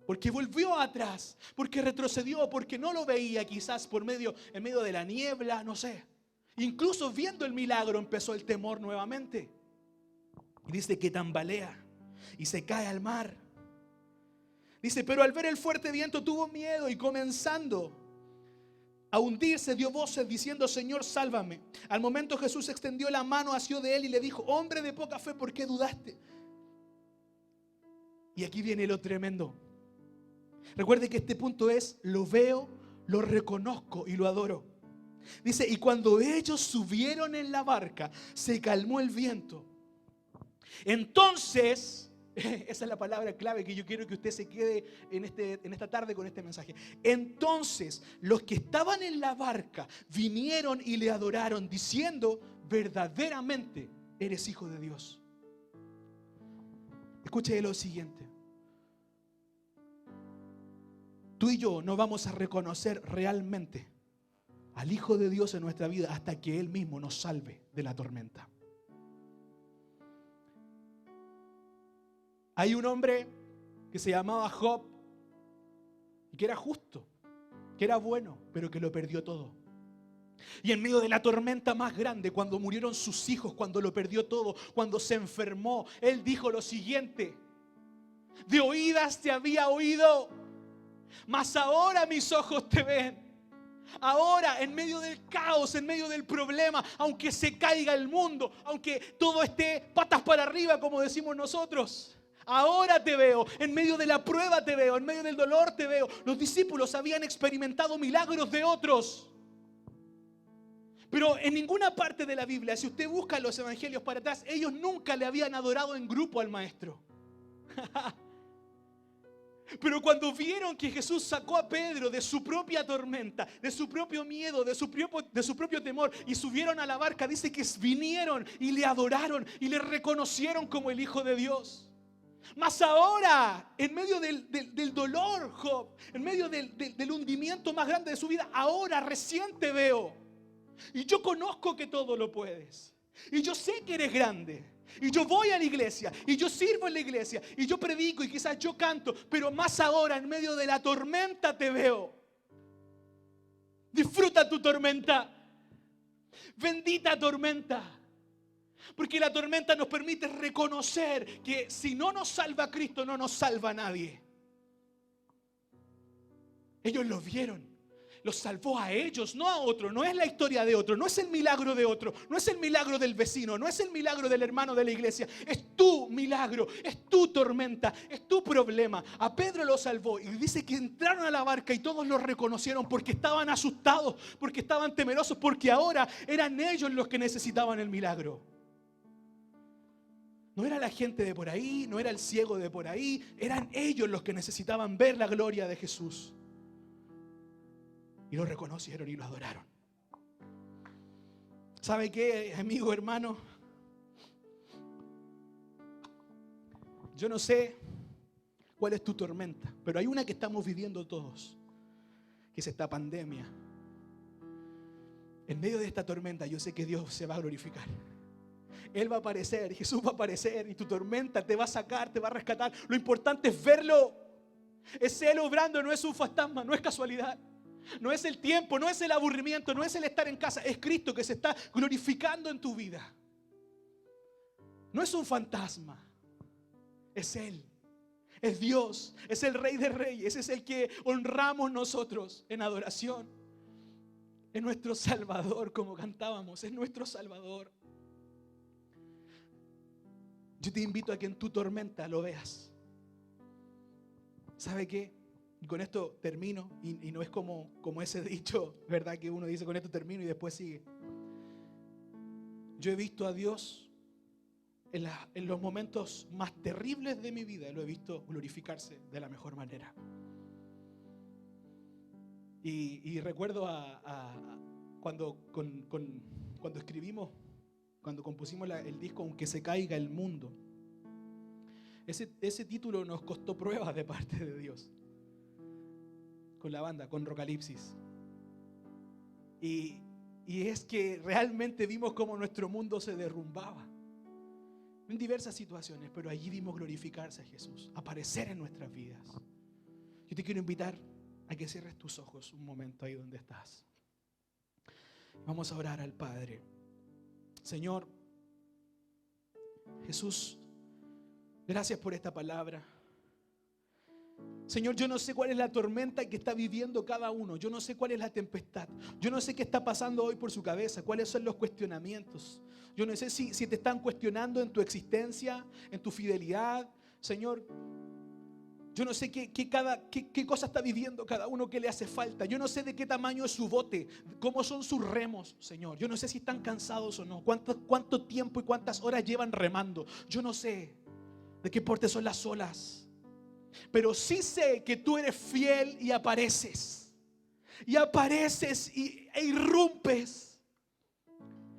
Porque volvió atrás, porque retrocedió, porque no lo veía quizás en medio de la niebla, no sé. Incluso viendo el milagro empezó el temor nuevamente. Y dice que tambalea y se cae al mar. Dice, pero al ver el fuerte viento tuvo miedo y comenzando a hundirse dio voces diciendo, Señor, sálvame. Al momento Jesús extendió la mano hacia de él y le dijo, hombre de poca fe, ¿por qué dudaste? Y aquí viene lo tremendo. Recuerde que este punto es, lo veo, lo reconozco y lo adoro. Dice, y cuando ellos subieron en la barca, se calmó el viento. Entonces, esa es la palabra clave que yo quiero que usted se quede en esta tarde con este mensaje. Entonces, los que estaban en la barca vinieron y le adoraron, diciendo, verdaderamente eres hijo de Dios. Escuche lo siguiente. Tú y yo no vamos a reconocer realmente al Hijo de Dios en nuestra vida hasta que Él mismo nos salve de la tormenta. Hay un hombre que se llamaba Job y que era justo, que era bueno, pero que lo perdió todo. Y en medio de la tormenta más grande, cuando murieron sus hijos, cuando lo perdió todo, cuando se enfermó, él dijo lo siguiente: de oídas te había oído, mas ahora mis ojos te ven. Ahora, en medio del caos, en medio del problema, aunque se caiga el mundo, aunque todo esté patas para arriba, como decimos nosotros, Ahora te veo, en medio de la prueba te veo, en medio del dolor te veo. Los discípulos habían experimentado milagros de otros. Pero en ninguna parte de la Biblia, si usted busca los evangelios para atrás, ellos nunca le habían adorado en grupo al maestro. Pero cuando vieron que Jesús sacó a Pedro de su propia tormenta, de su propio miedo, de su propio temor, y subieron a la barca, dice que vinieron y le adoraron y le reconocieron como el Hijo de Dios. Mas ahora, en medio del dolor, Job, en medio del hundimiento más grande de su vida, ahora recién te veo. Y yo conozco que todo lo puedes. Y yo sé que eres grande. Y yo voy a la iglesia. Y yo sirvo en la iglesia. Y yo predico y quizás yo canto. Pero más ahora, en medio de la tormenta te veo. Disfruta tu tormenta. Bendita tormenta. Porque la tormenta nos permite reconocer que si no nos salva Cristo, no nos salva nadie. Ellos lo vieron. Los salvó a ellos, no a otro. No es la historia de otro, no es el milagro de otro, no es el milagro del vecino, no es el milagro del hermano de la iglesia. Es tu milagro, es tu tormenta, es tu problema. A Pedro lo salvó y dice que entraron a la barca y todos lo reconocieron porque estaban asustados, porque estaban temerosos, porque ahora eran ellos los que necesitaban el milagro. No era la gente de por ahí, no era el ciego de por ahí, eran ellos los que necesitaban ver la gloria de Jesús. Y lo reconocieron y lo adoraron. ¿Sabe qué, amigo, hermano? Yo no sé cuál es tu tormenta, pero hay una que estamos viviendo todos, que es esta pandemia. En medio de esta tormenta yo sé que Dios se va a glorificar. Él va a aparecer, Jesús va a aparecer y tu tormenta te va a sacar, te va a rescatar. Lo importante es verlo. Es Él obrando, no es un fantasma, no es casualidad. No es el tiempo, no es el aburrimiento, no es el estar en casa. Es Cristo que se está glorificando en tu vida. No es un fantasma. Es Él. Es Dios. Es el Rey de Reyes. Es el que honramos nosotros en adoración. Es nuestro Salvador, como cantábamos. Es nuestro Salvador. Yo te invito a que en tu tormenta lo veas. ¿Sabe qué? Y con esto termino, y no es como ese dicho, ¿verdad? Que uno dice con esto termino y después sigue. Yo he visto a Dios en los momentos más terribles de mi vida, lo he visto glorificarse de la mejor manera. Y recuerdo cuando escribimos, cuando compusimos el disco Aunque se caiga el mundo. Ese título nos costó pruebas de parte de Dios. Con la banda, con Rocalipsis. Y es que realmente vimos cómo nuestro mundo se derrumbaba en diversas situaciones, pero allí vimos glorificarse a Jesús, aparecer en nuestras vidas. Yo te quiero invitar a que cierres tus ojos un momento ahí donde estás. Vamos a orar al Padre. Señor Jesús, gracias por esta palabra. Señor, yo no sé cuál es la tormenta que está viviendo cada uno. Yo no sé cuál es la tempestad. Yo no sé qué está pasando hoy por su cabeza. Cuáles son los cuestionamientos. Yo no sé si te están cuestionando en tu existencia, en tu fidelidad. Señor, yo no sé qué cosa está viviendo cada uno, qué le hace falta. Yo no sé de qué tamaño es su bote, cómo son sus remos, Señor. Yo no sé si están cansados o no. Cuánto tiempo y cuántas horas llevan remando. Yo no sé de qué porte son las olas. Pero sí sé que tú eres fiel y apareces. Y apareces e irrumpes.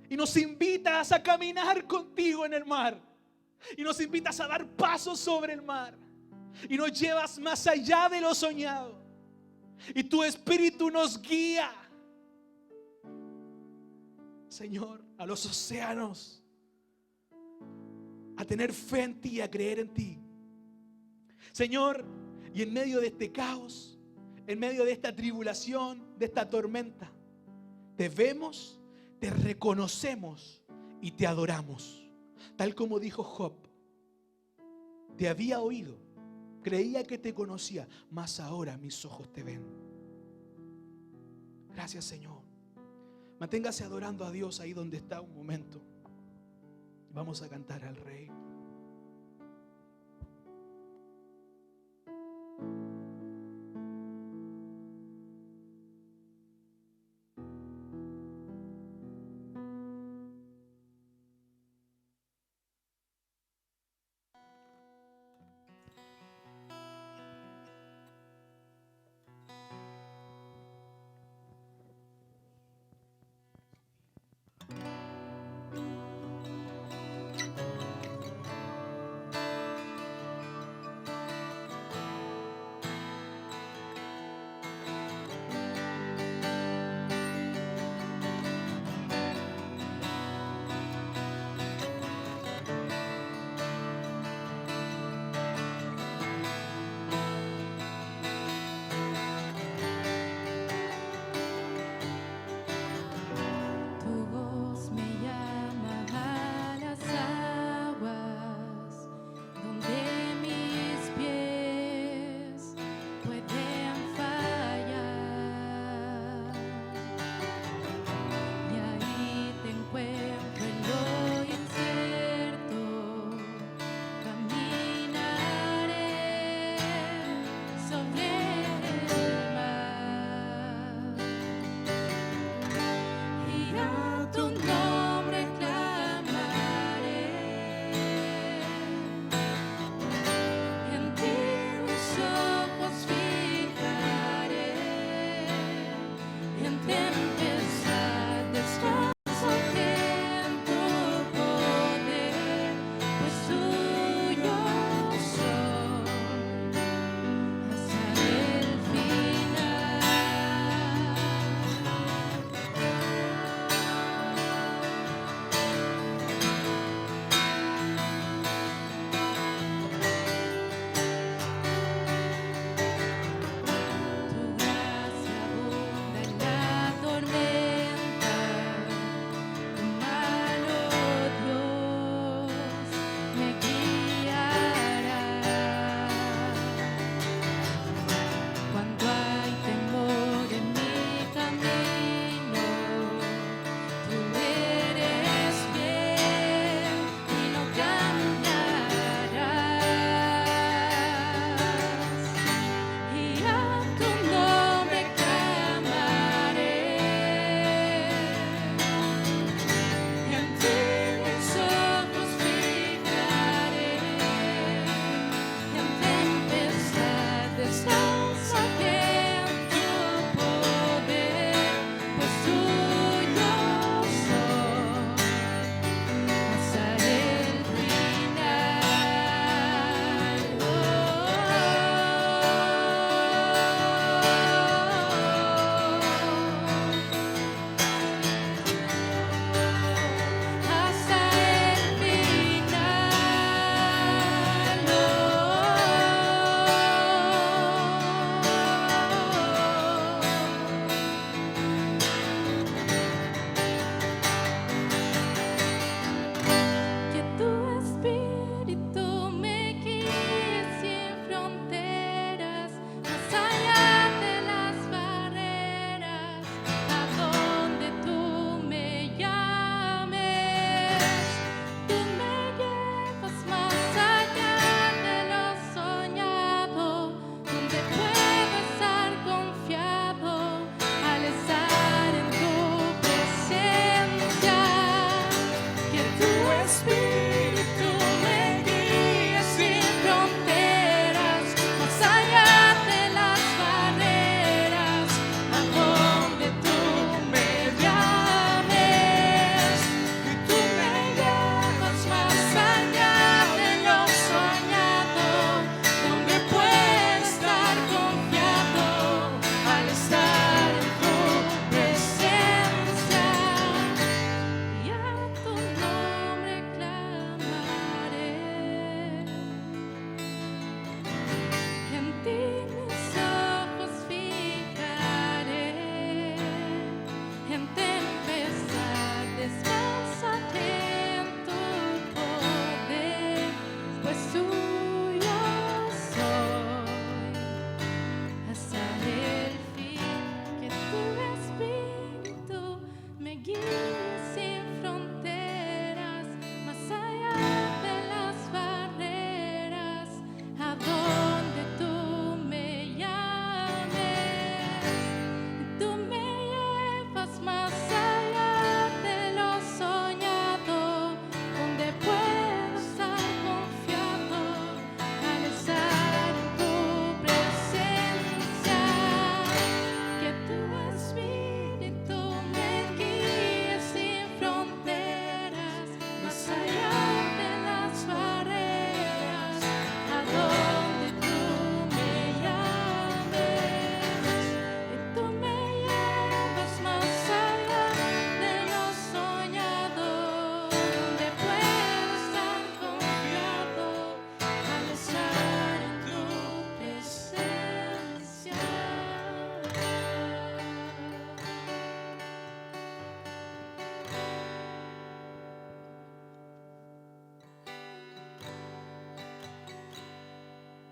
Y nos invitas a caminar contigo en el mar. Y nos invitas a dar pasos sobre el mar. Y nos llevas más allá de lo soñado. Y tu Espíritu nos guía, Señor, a los océanos. A tener fe en ti, a creer en ti. Señor, y en medio de este caos, en medio de esta tribulación, de esta tormenta, te vemos, te reconocemos y te adoramos. Tal como dijo Job, te había oído, creía que te conocía, mas ahora mis ojos te ven. Gracias, Señor. Manténgase adorando a Dios ahí donde está un momento. Vamos a cantar al Rey.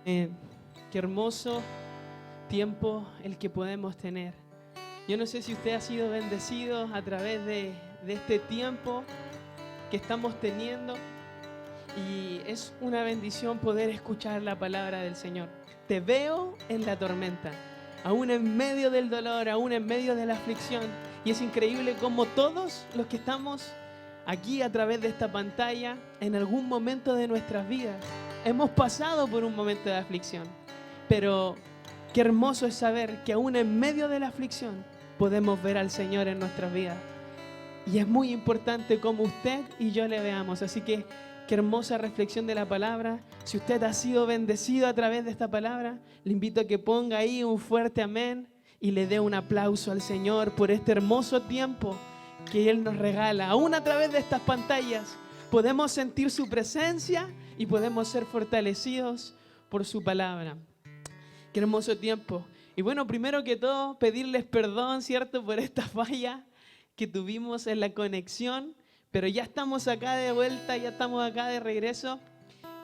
Qué hermoso tiempo el que podemos tener. Yo no sé si usted ha sido bendecido a través de este tiempo que estamos teniendo, y es una bendición poder escuchar la palabra del Señor. Te veo en la tormenta, aún en medio del dolor, aún en medio de la aflicción, y es increíble cómo todos los que estamos aquí a través de esta pantalla, en algún momento de nuestras vidas, hemos pasado por un momento de aflicción, pero qué hermoso es saber que aún en medio de la aflicción podemos ver al Señor en nuestras vidas. Y es muy importante cómo usted y yo le veamos. Así que qué hermosa reflexión de la palabra. Si usted ha sido bendecido a través de esta palabra, le invito a que ponga ahí un fuerte amén y le dé un aplauso al Señor por este hermoso tiempo que Él nos regala. Aún a través de estas pantallas podemos sentir su presencia y podemos ser fortalecidos por su palabra. Qué hermoso tiempo. Y bueno, primero que todo, pedirles perdón, ¿cierto?, por esta falla que tuvimos en la conexión, pero ya estamos acá de vuelta, ya estamos acá de regreso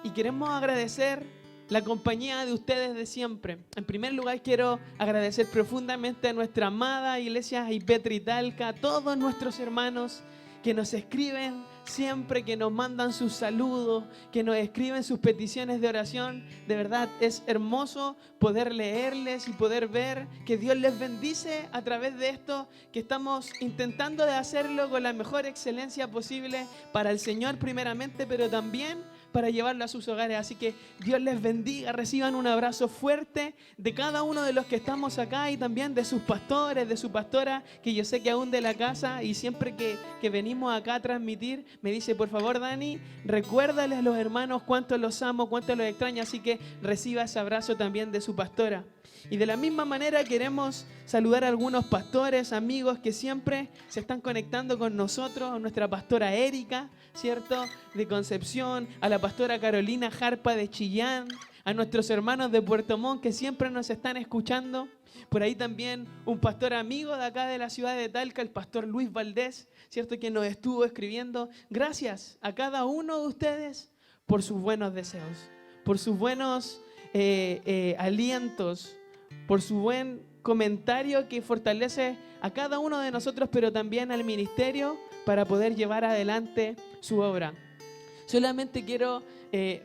y queremos agradecer la compañía de ustedes de siempre. En primer lugar, quiero agradecer profundamente a nuestra amada iglesia Ipetri Talca, a todos nuestros hermanos que nos escriben siempre, que nos mandan sus saludos, que nos escriben sus peticiones de oración. De verdad es hermoso poder leerles y poder ver que Dios les bendice a través de esto, que estamos intentando de hacerlo con la mejor excelencia posible para el Señor primeramente, pero también para llevarlo a sus hogares. Así que Dios les bendiga, reciban un abrazo fuerte de cada uno de los que estamos acá y también de sus pastores, de su pastora, que yo sé que aún de la casa, y siempre que venimos acá a transmitir, me dice, por favor Dani, recuérdales a los hermanos cuánto los amo, cuánto los extraño, así que reciba ese abrazo también de su pastora. Y de la misma manera queremos saludar a algunos pastores, amigos que siempre se están conectando con nosotros, a nuestra pastora Erika, ¿cierto?, de Concepción, a la pastora Carolina Jarpa de Chillán, a nuestros hermanos de Puerto Montt que siempre nos están escuchando. Por ahí también un pastor amigo de acá de la ciudad de Talca, el pastor Luis Valdés, ¿cierto?, que nos estuvo escribiendo. Gracias a cada uno de ustedes por sus buenos deseos, por sus buenos alientos, por su buen comentario que fortalece a cada uno de nosotros, pero también al ministerio para poder llevar adelante su obra. Solamente quiero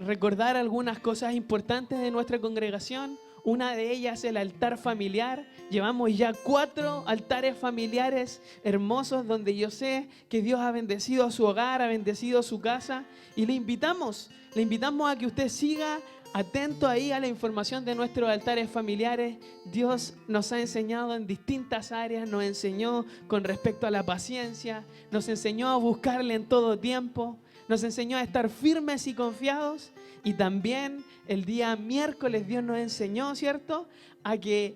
recordar algunas cosas importantes de nuestra congregación. Una de ellas es el altar familiar. Llevamos ya 4 altares familiares hermosos donde yo sé que Dios ha bendecido a su hogar, ha bendecido su casa, y le invitamos a que usted siga atento ahí a la información de nuestros altares familiares. Dios nos ha enseñado en distintas áreas, nos enseñó con respecto a la paciencia, nos enseñó a buscarle en todo tiempo, nos enseñó a estar firmes y confiados, y también el día miércoles Dios nos enseñó, ¿cierto?, a que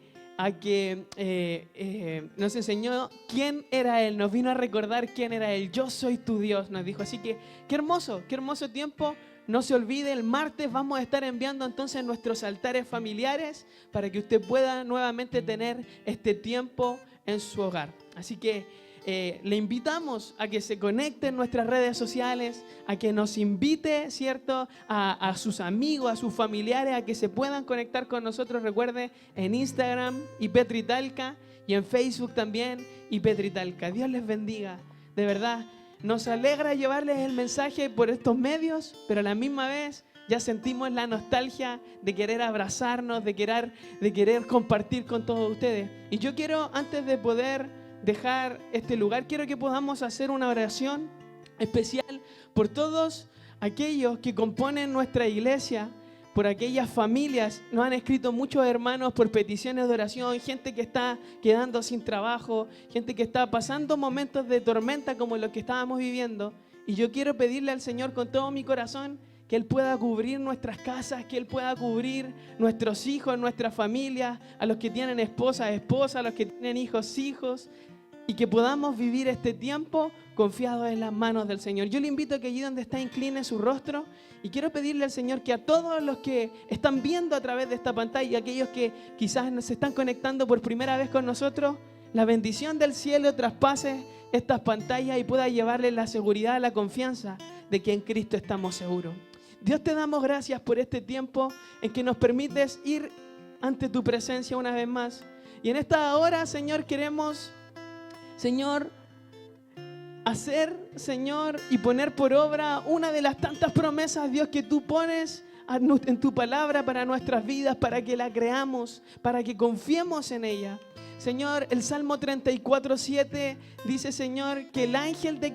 nos enseñó quién era Él, nos vino a recordar quién era Él. Yo soy tu Dios, nos dijo. Así que qué hermoso tiempo. No se olvide, el martes vamos a estar enviando entonces nuestros altares familiares para que usted pueda nuevamente tener este tiempo en su hogar. Así que le invitamos a que se conecte en nuestras redes sociales, a que nos invite, ¿cierto?, a sus amigos, a sus familiares, a que se puedan conectar con nosotros. Recuerde, en Instagram, Ipetri Talca, y en Facebook también, Ipetri Talca. Dios les bendiga, de verdad. Nos alegra llevarles el mensaje por estos medios, pero a la misma vez ya sentimos la nostalgia de querer abrazarnos, de querer compartir con todos ustedes. Y yo quiero, antes de poder dejar este lugar, quiero que podamos hacer una oración especial por todos aquellos que componen nuestra iglesia, por aquellas familias. Nos han escrito muchos hermanos por peticiones de oración, gente que está quedando sin trabajo, gente que está pasando momentos de tormenta como los que estábamos viviendo. Y yo quiero pedirle al Señor con todo mi corazón que Él pueda cubrir nuestras casas, que Él pueda cubrir nuestros hijos, nuestra familia, a los que tienen esposas, a los que tienen hijos, y que podamos vivir este tiempo confiados en las manos del Señor. Yo le invito a que allí donde está incline su rostro, y quiero pedirle al Señor que a todos los que están viendo a través de esta pantalla y aquellos que quizás se están conectando por primera vez con nosotros, la bendición del cielo traspase estas pantallas y pueda llevarles la seguridad, la confianza de que en Cristo estamos seguros. Dios, te damos gracias por este tiempo en que nos permites ir ante tu presencia una vez más. Y en esta hora, Señor, queremos, Señor, hacer, Señor, y poner por obra una de las tantas promesas, Dios, que tú pones en tu palabra para nuestras vidas, para que la creamos, para que confiemos en ella. Señor, el Salmo 34:7 dice, Señor, que el ángel de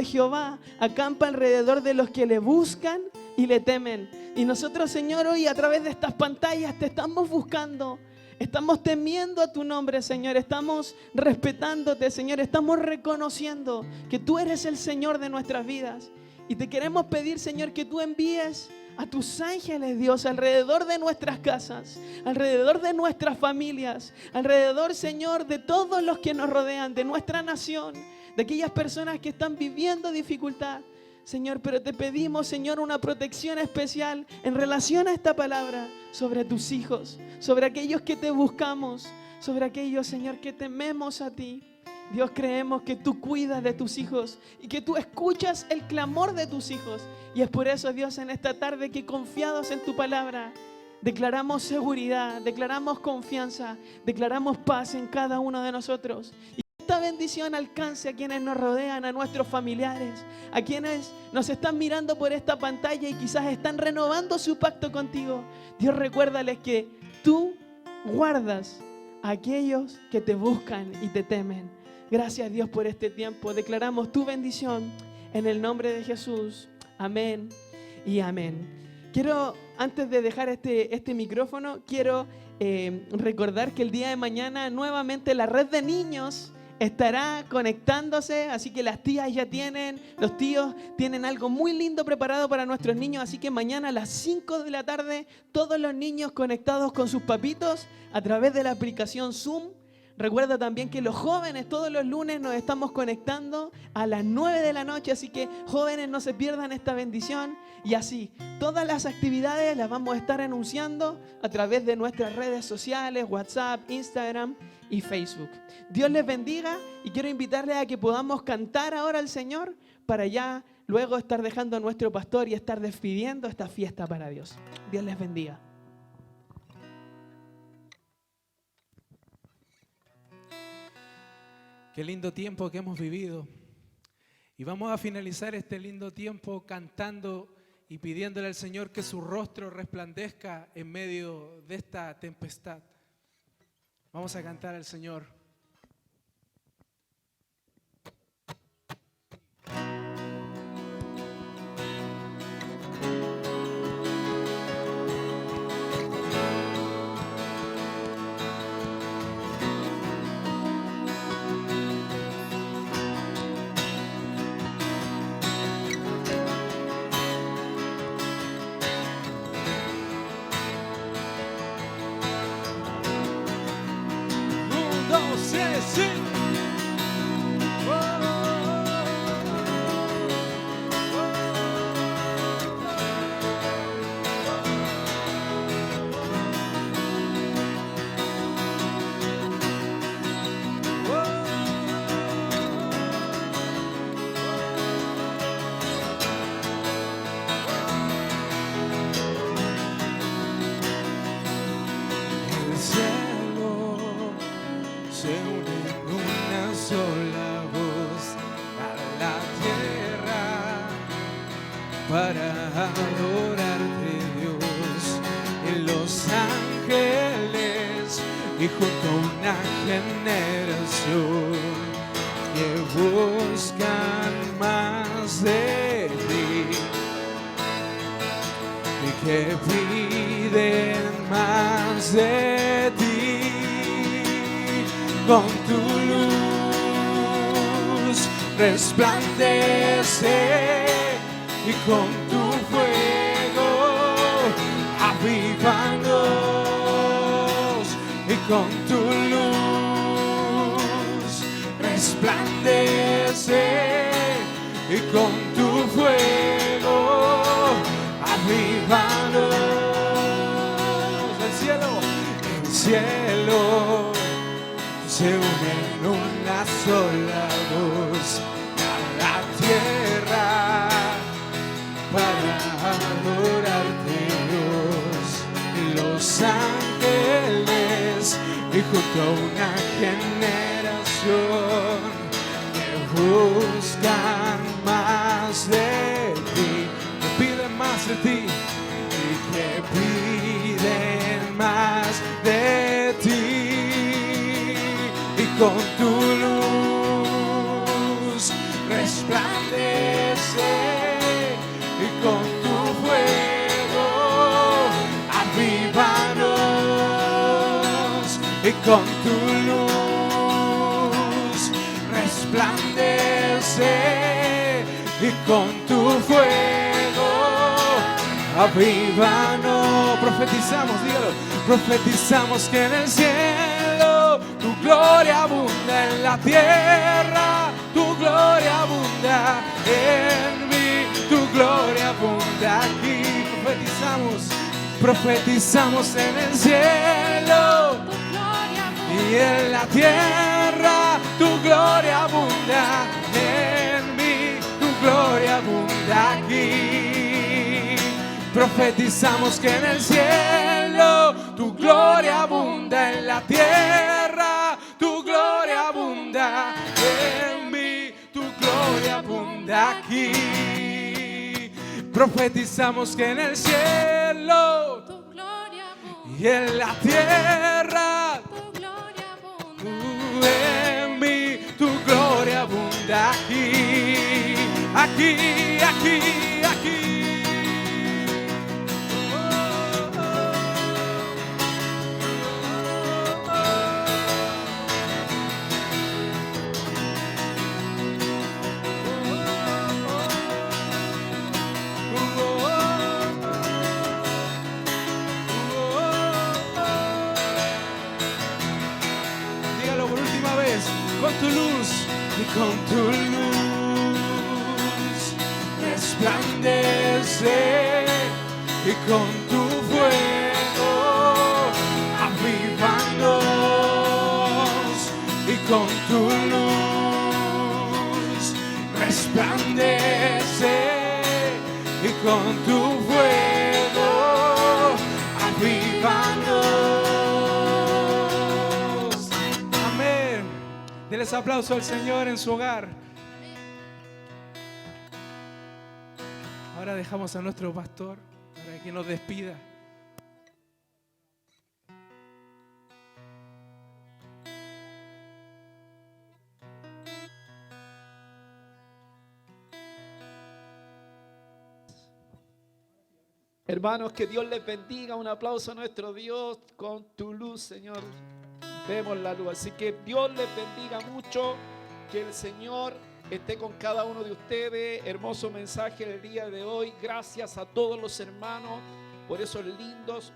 Jehová acampa alrededor de los que le buscan y le temen. Y nosotros, Señor, hoy a través de estas pantallas te estamos buscando. Estamos temiendo a tu nombre, Señor. Estamos respetándote, Señor. Estamos reconociendo que tú eres el Señor de nuestras vidas. Y te queremos pedir, Señor, que tú envíes a tus ángeles, Dios, alrededor de nuestras casas, alrededor de nuestras familias, alrededor, Señor, de todos los que nos rodean, de nuestra nación, de aquellas personas que están viviendo dificultad. Señor, pero te pedimos, Señor, una protección especial en relación a esta palabra sobre tus hijos, sobre aquellos que te buscamos, sobre aquellos, Señor, que tememos a ti. Dios, creemos que tú cuidas de tus hijos y que tú escuchas el clamor de tus hijos. Y es por eso, Dios, en esta tarde que confiados en tu palabra, declaramos seguridad, declaramos confianza, declaramos paz en cada uno de nosotros. Y esta bendición alcance a quienes nos rodean, a nuestros familiares, a quienes nos están mirando por esta pantalla y quizás están renovando su pacto contigo. Dios, recuérdales que tú guardas a aquellos que te buscan y te temen. Gracias, Dios, por este tiempo. Declaramos tu bendición en el nombre de Jesús. Amén y amén. Quiero, antes de dejar este micrófono, quiero recordar que el día de mañana nuevamente la red de niños estará conectándose, así que las tías ya tienen, los tíos tienen algo muy lindo preparado para nuestros niños, así que mañana a las 5 de la tarde todos los niños conectados con sus papitos a través de la aplicación Zoom. Recuerda también que los jóvenes todos los lunes nos estamos conectando a las 9 de la noche, así que jóvenes, no se pierdan esta bendición. Y así, todas las actividades las vamos a estar anunciando a través de nuestras redes sociales, WhatsApp, Instagram y Facebook. Dios les bendiga y quiero invitarles a que podamos cantar ahora al Señor para ya luego estar dejando a nuestro pastor y estar despidiendo esta fiesta para Dios. Dios les bendiga. Qué lindo tiempo que hemos vivido. Y vamos a finalizar este lindo tiempo cantando y pidiéndole al Señor que su rostro resplandezca en medio de esta tempestad. Vamos a cantar al Señor. Para adorarte, Dios, en los ángeles y junto a una generación que buscan más de ti y que piden más de ti. Con tu luz resplandece y con tu fuego avívanos, y con tu luz resplandece, y con tu fuego avívanos. El cielo se une en una sola voz a la tierra para adorar. una generación que buscan más de ti, que piden más de ti y que piden más de ti. Y con tu luz resplandece y con tu fuego avívanos. Y con tu luz resplandece y con tu fuego avívanos. Profetizamos, dígalo. Profetizamos que en el cielo tu gloria abunda, en la tierra tu gloria abunda, en mí tu gloria abunda aquí. Profetizamos en el cielo y en la tierra tu gloria abunda, en mí tu gloria abunda aquí. Profetizamos que en el cielo tu gloria abunda, en la tierra tu gloria abunda, en mí tu gloria abunda aquí. Profetizamos que en el cielo Tu gloria abunda, y en la tierra tu gloria abunda. en mí tu gloria abunda aquí, aquí, aquí, aquí. Dígalo por última vez, con tu luz y con tu luz resplandece y con tu fuego avívanos. Y con tu luz resplandece y con tu fuego avívanos. Amén. Denles aplauso al Señor en su hogar. Ahora dejamos a nuestro pastor para que nos despida. Hermanos, que Dios les bendiga. Un aplauso a nuestro Dios. Con tu luz, Señor, vemos la luz. Así que Dios les bendiga mucho. Que el Señor esté con cada uno de ustedes. Hermoso mensaje el día de hoy. Gracias a todos los hermanos por esos lindos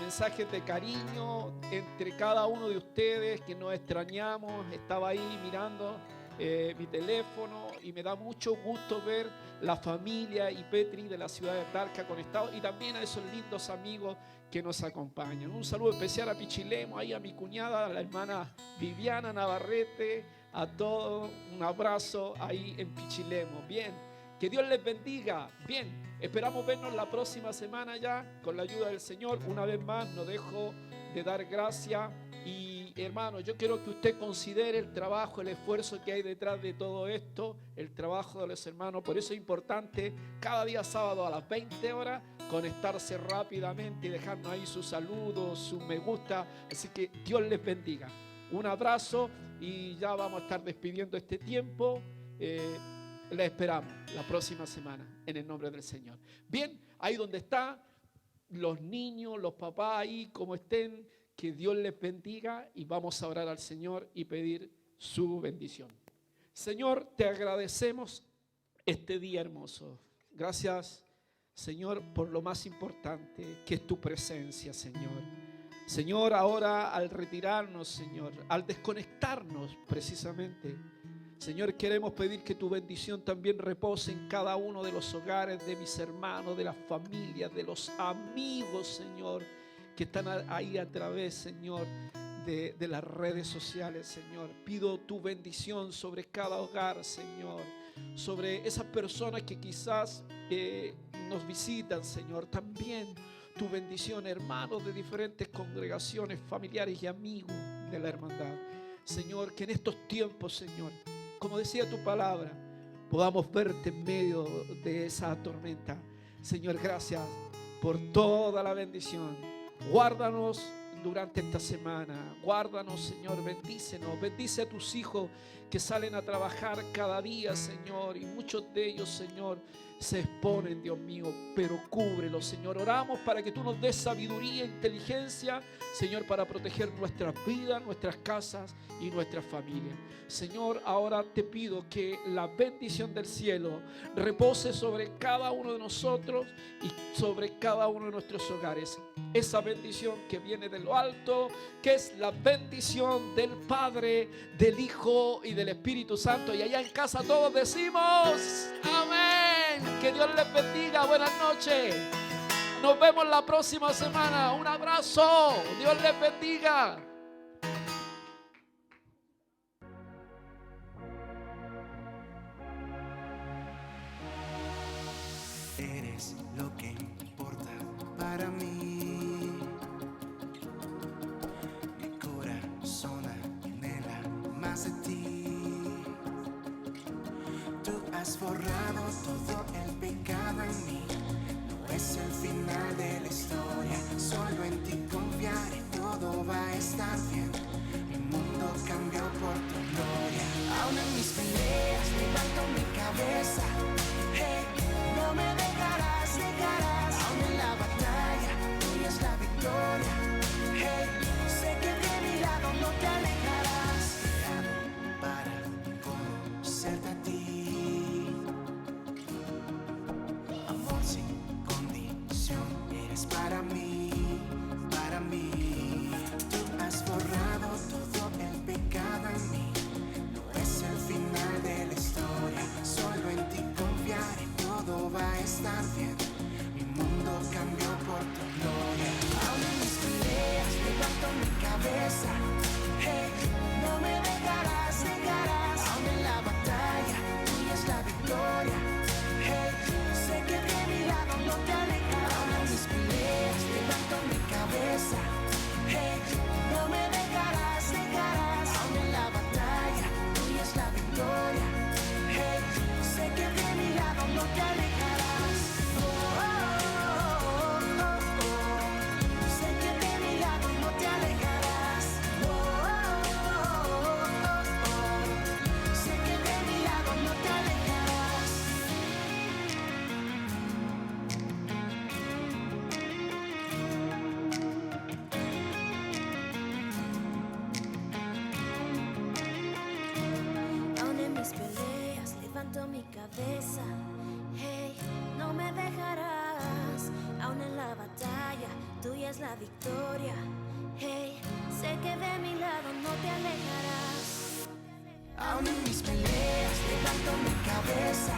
mensajes de cariño entre cada uno de ustedes, que nos extrañamos. Estaba ahí mirando mi teléfono y me da mucho gusto ver la familia y Petri de la ciudad de Talca conectados, y también a esos lindos amigos que nos acompañan. Un saludo especial a Pichilemu, ahí a mi cuñada, a la hermana Viviana Navarrete, a todos un abrazo ahí en Pichilemu. Bien, que Dios les bendiga. Bien, esperamos vernos la próxima semana ya con la ayuda del Señor. Una vez más no dejo de dar gracias. Y hermano, yo quiero que usted considere el trabajo, el esfuerzo que hay detrás de todo esto, el trabajo de los hermanos. Por eso es importante cada día sábado a las 20 horas conectarse rápidamente y dejarnos ahí sus saludos, sus me gusta. Así que Dios les bendiga. Un abrazo y ya vamos a estar despidiendo este tiempo. La esperamos la próxima semana en el nombre del Señor. Bien, ahí donde están los niños, los papás ahí, como estén, que Dios les bendiga, y vamos a orar al Señor y pedir su bendición. Señor, te agradecemos este día hermoso. Gracias, Señor, por lo más importante, que es tu presencia, Señor. Señor, ahora al retirarnos, Señor, al desconectarnos precisamente, Señor, queremos pedir que tu bendición también repose en cada uno de los hogares de mis hermanos, de las familias, de los amigos, Señor, que están ahí a través, Señor, de las redes sociales, Señor. Pido tu bendición sobre cada hogar, Señor, sobre esas personas que quizás nos visitan, Señor. También tu bendición, hermanos de diferentes congregaciones, familiares y amigos. de la hermandad. Señor, que en estos tiempos, Señor, como decía tu palabra, podamos verte en medio de esa tormenta. Señor, gracias por toda la bendición. Guárdanos durante esta semana. Guárdanos, Señor, bendícenos. Bendice a tus hijos que salen a trabajar cada día, Señor. Y muchos de ellos, Señor, se exponen, Dios mío, pero cúbrelos, Señor. Oramos para que tú nos des sabiduría e inteligencia, Señor, para proteger nuestras vidas, nuestras casas y nuestras familias. Señor, ahora te pido que la bendición del cielo repose sobre cada uno de nosotros y sobre cada uno de nuestros hogares. Esa bendición que viene de lo alto, que es la bendición del Padre, del Hijo y del Espíritu Santo. Y allá en casa todos decimos amén. Que Dios les bendiga. Buenas noches. Nos vemos la próxima semana. Un abrazo. Dios les bendiga. Eres lo que importa para mí. Mi corazón anhela más de ti. Tú has borrado todo el pecado en mí. No es el final de la historia. Solo en ti confiaré, todo va a estar bien. Mi mundo cambió por tu gloria. Aún en mis peleas levanto mi cabeza. Hey, no me dejarás, dejarás. Aún en la batalla, tuya es la victoria. Hey, sé que de mi lado no te alejarás. Creado para conocerte a ti. Amor sin condición, eres para mí, para mí. Tú has borrado todo el pecado en mí. No es el final de la historia. Solo en ti confiaré, todo va a estar bien. Mi mundo cambió por tu gloria. Aún en mis peleas levanto mi cabeza. Hey, no me dejarás, dejarás. Aún en la batalla, tuya es la victoria. Hey, sé que de mi lado no te alejarás. Aún en mis peleas levanto mi cabeza. Hey, no me dejarás, dejarás. Aún en la batalla, tuya es la victoria. Hey, sé que de mi lado no te alejarás. Oh, oh, oh, oh, oh. Sé que de mi lado no te alejarás. Oh, oh, oh, oh, oh. Sé que de mi lado no te alejarás. Aún en mis peleas levanto mi cabeza. Hey, no me dejarás. Aún en la batalla, tuya es la victoria. Hey, sé que de mi lado no te alejarás. Aún en mis peleas levanto mi cabeza.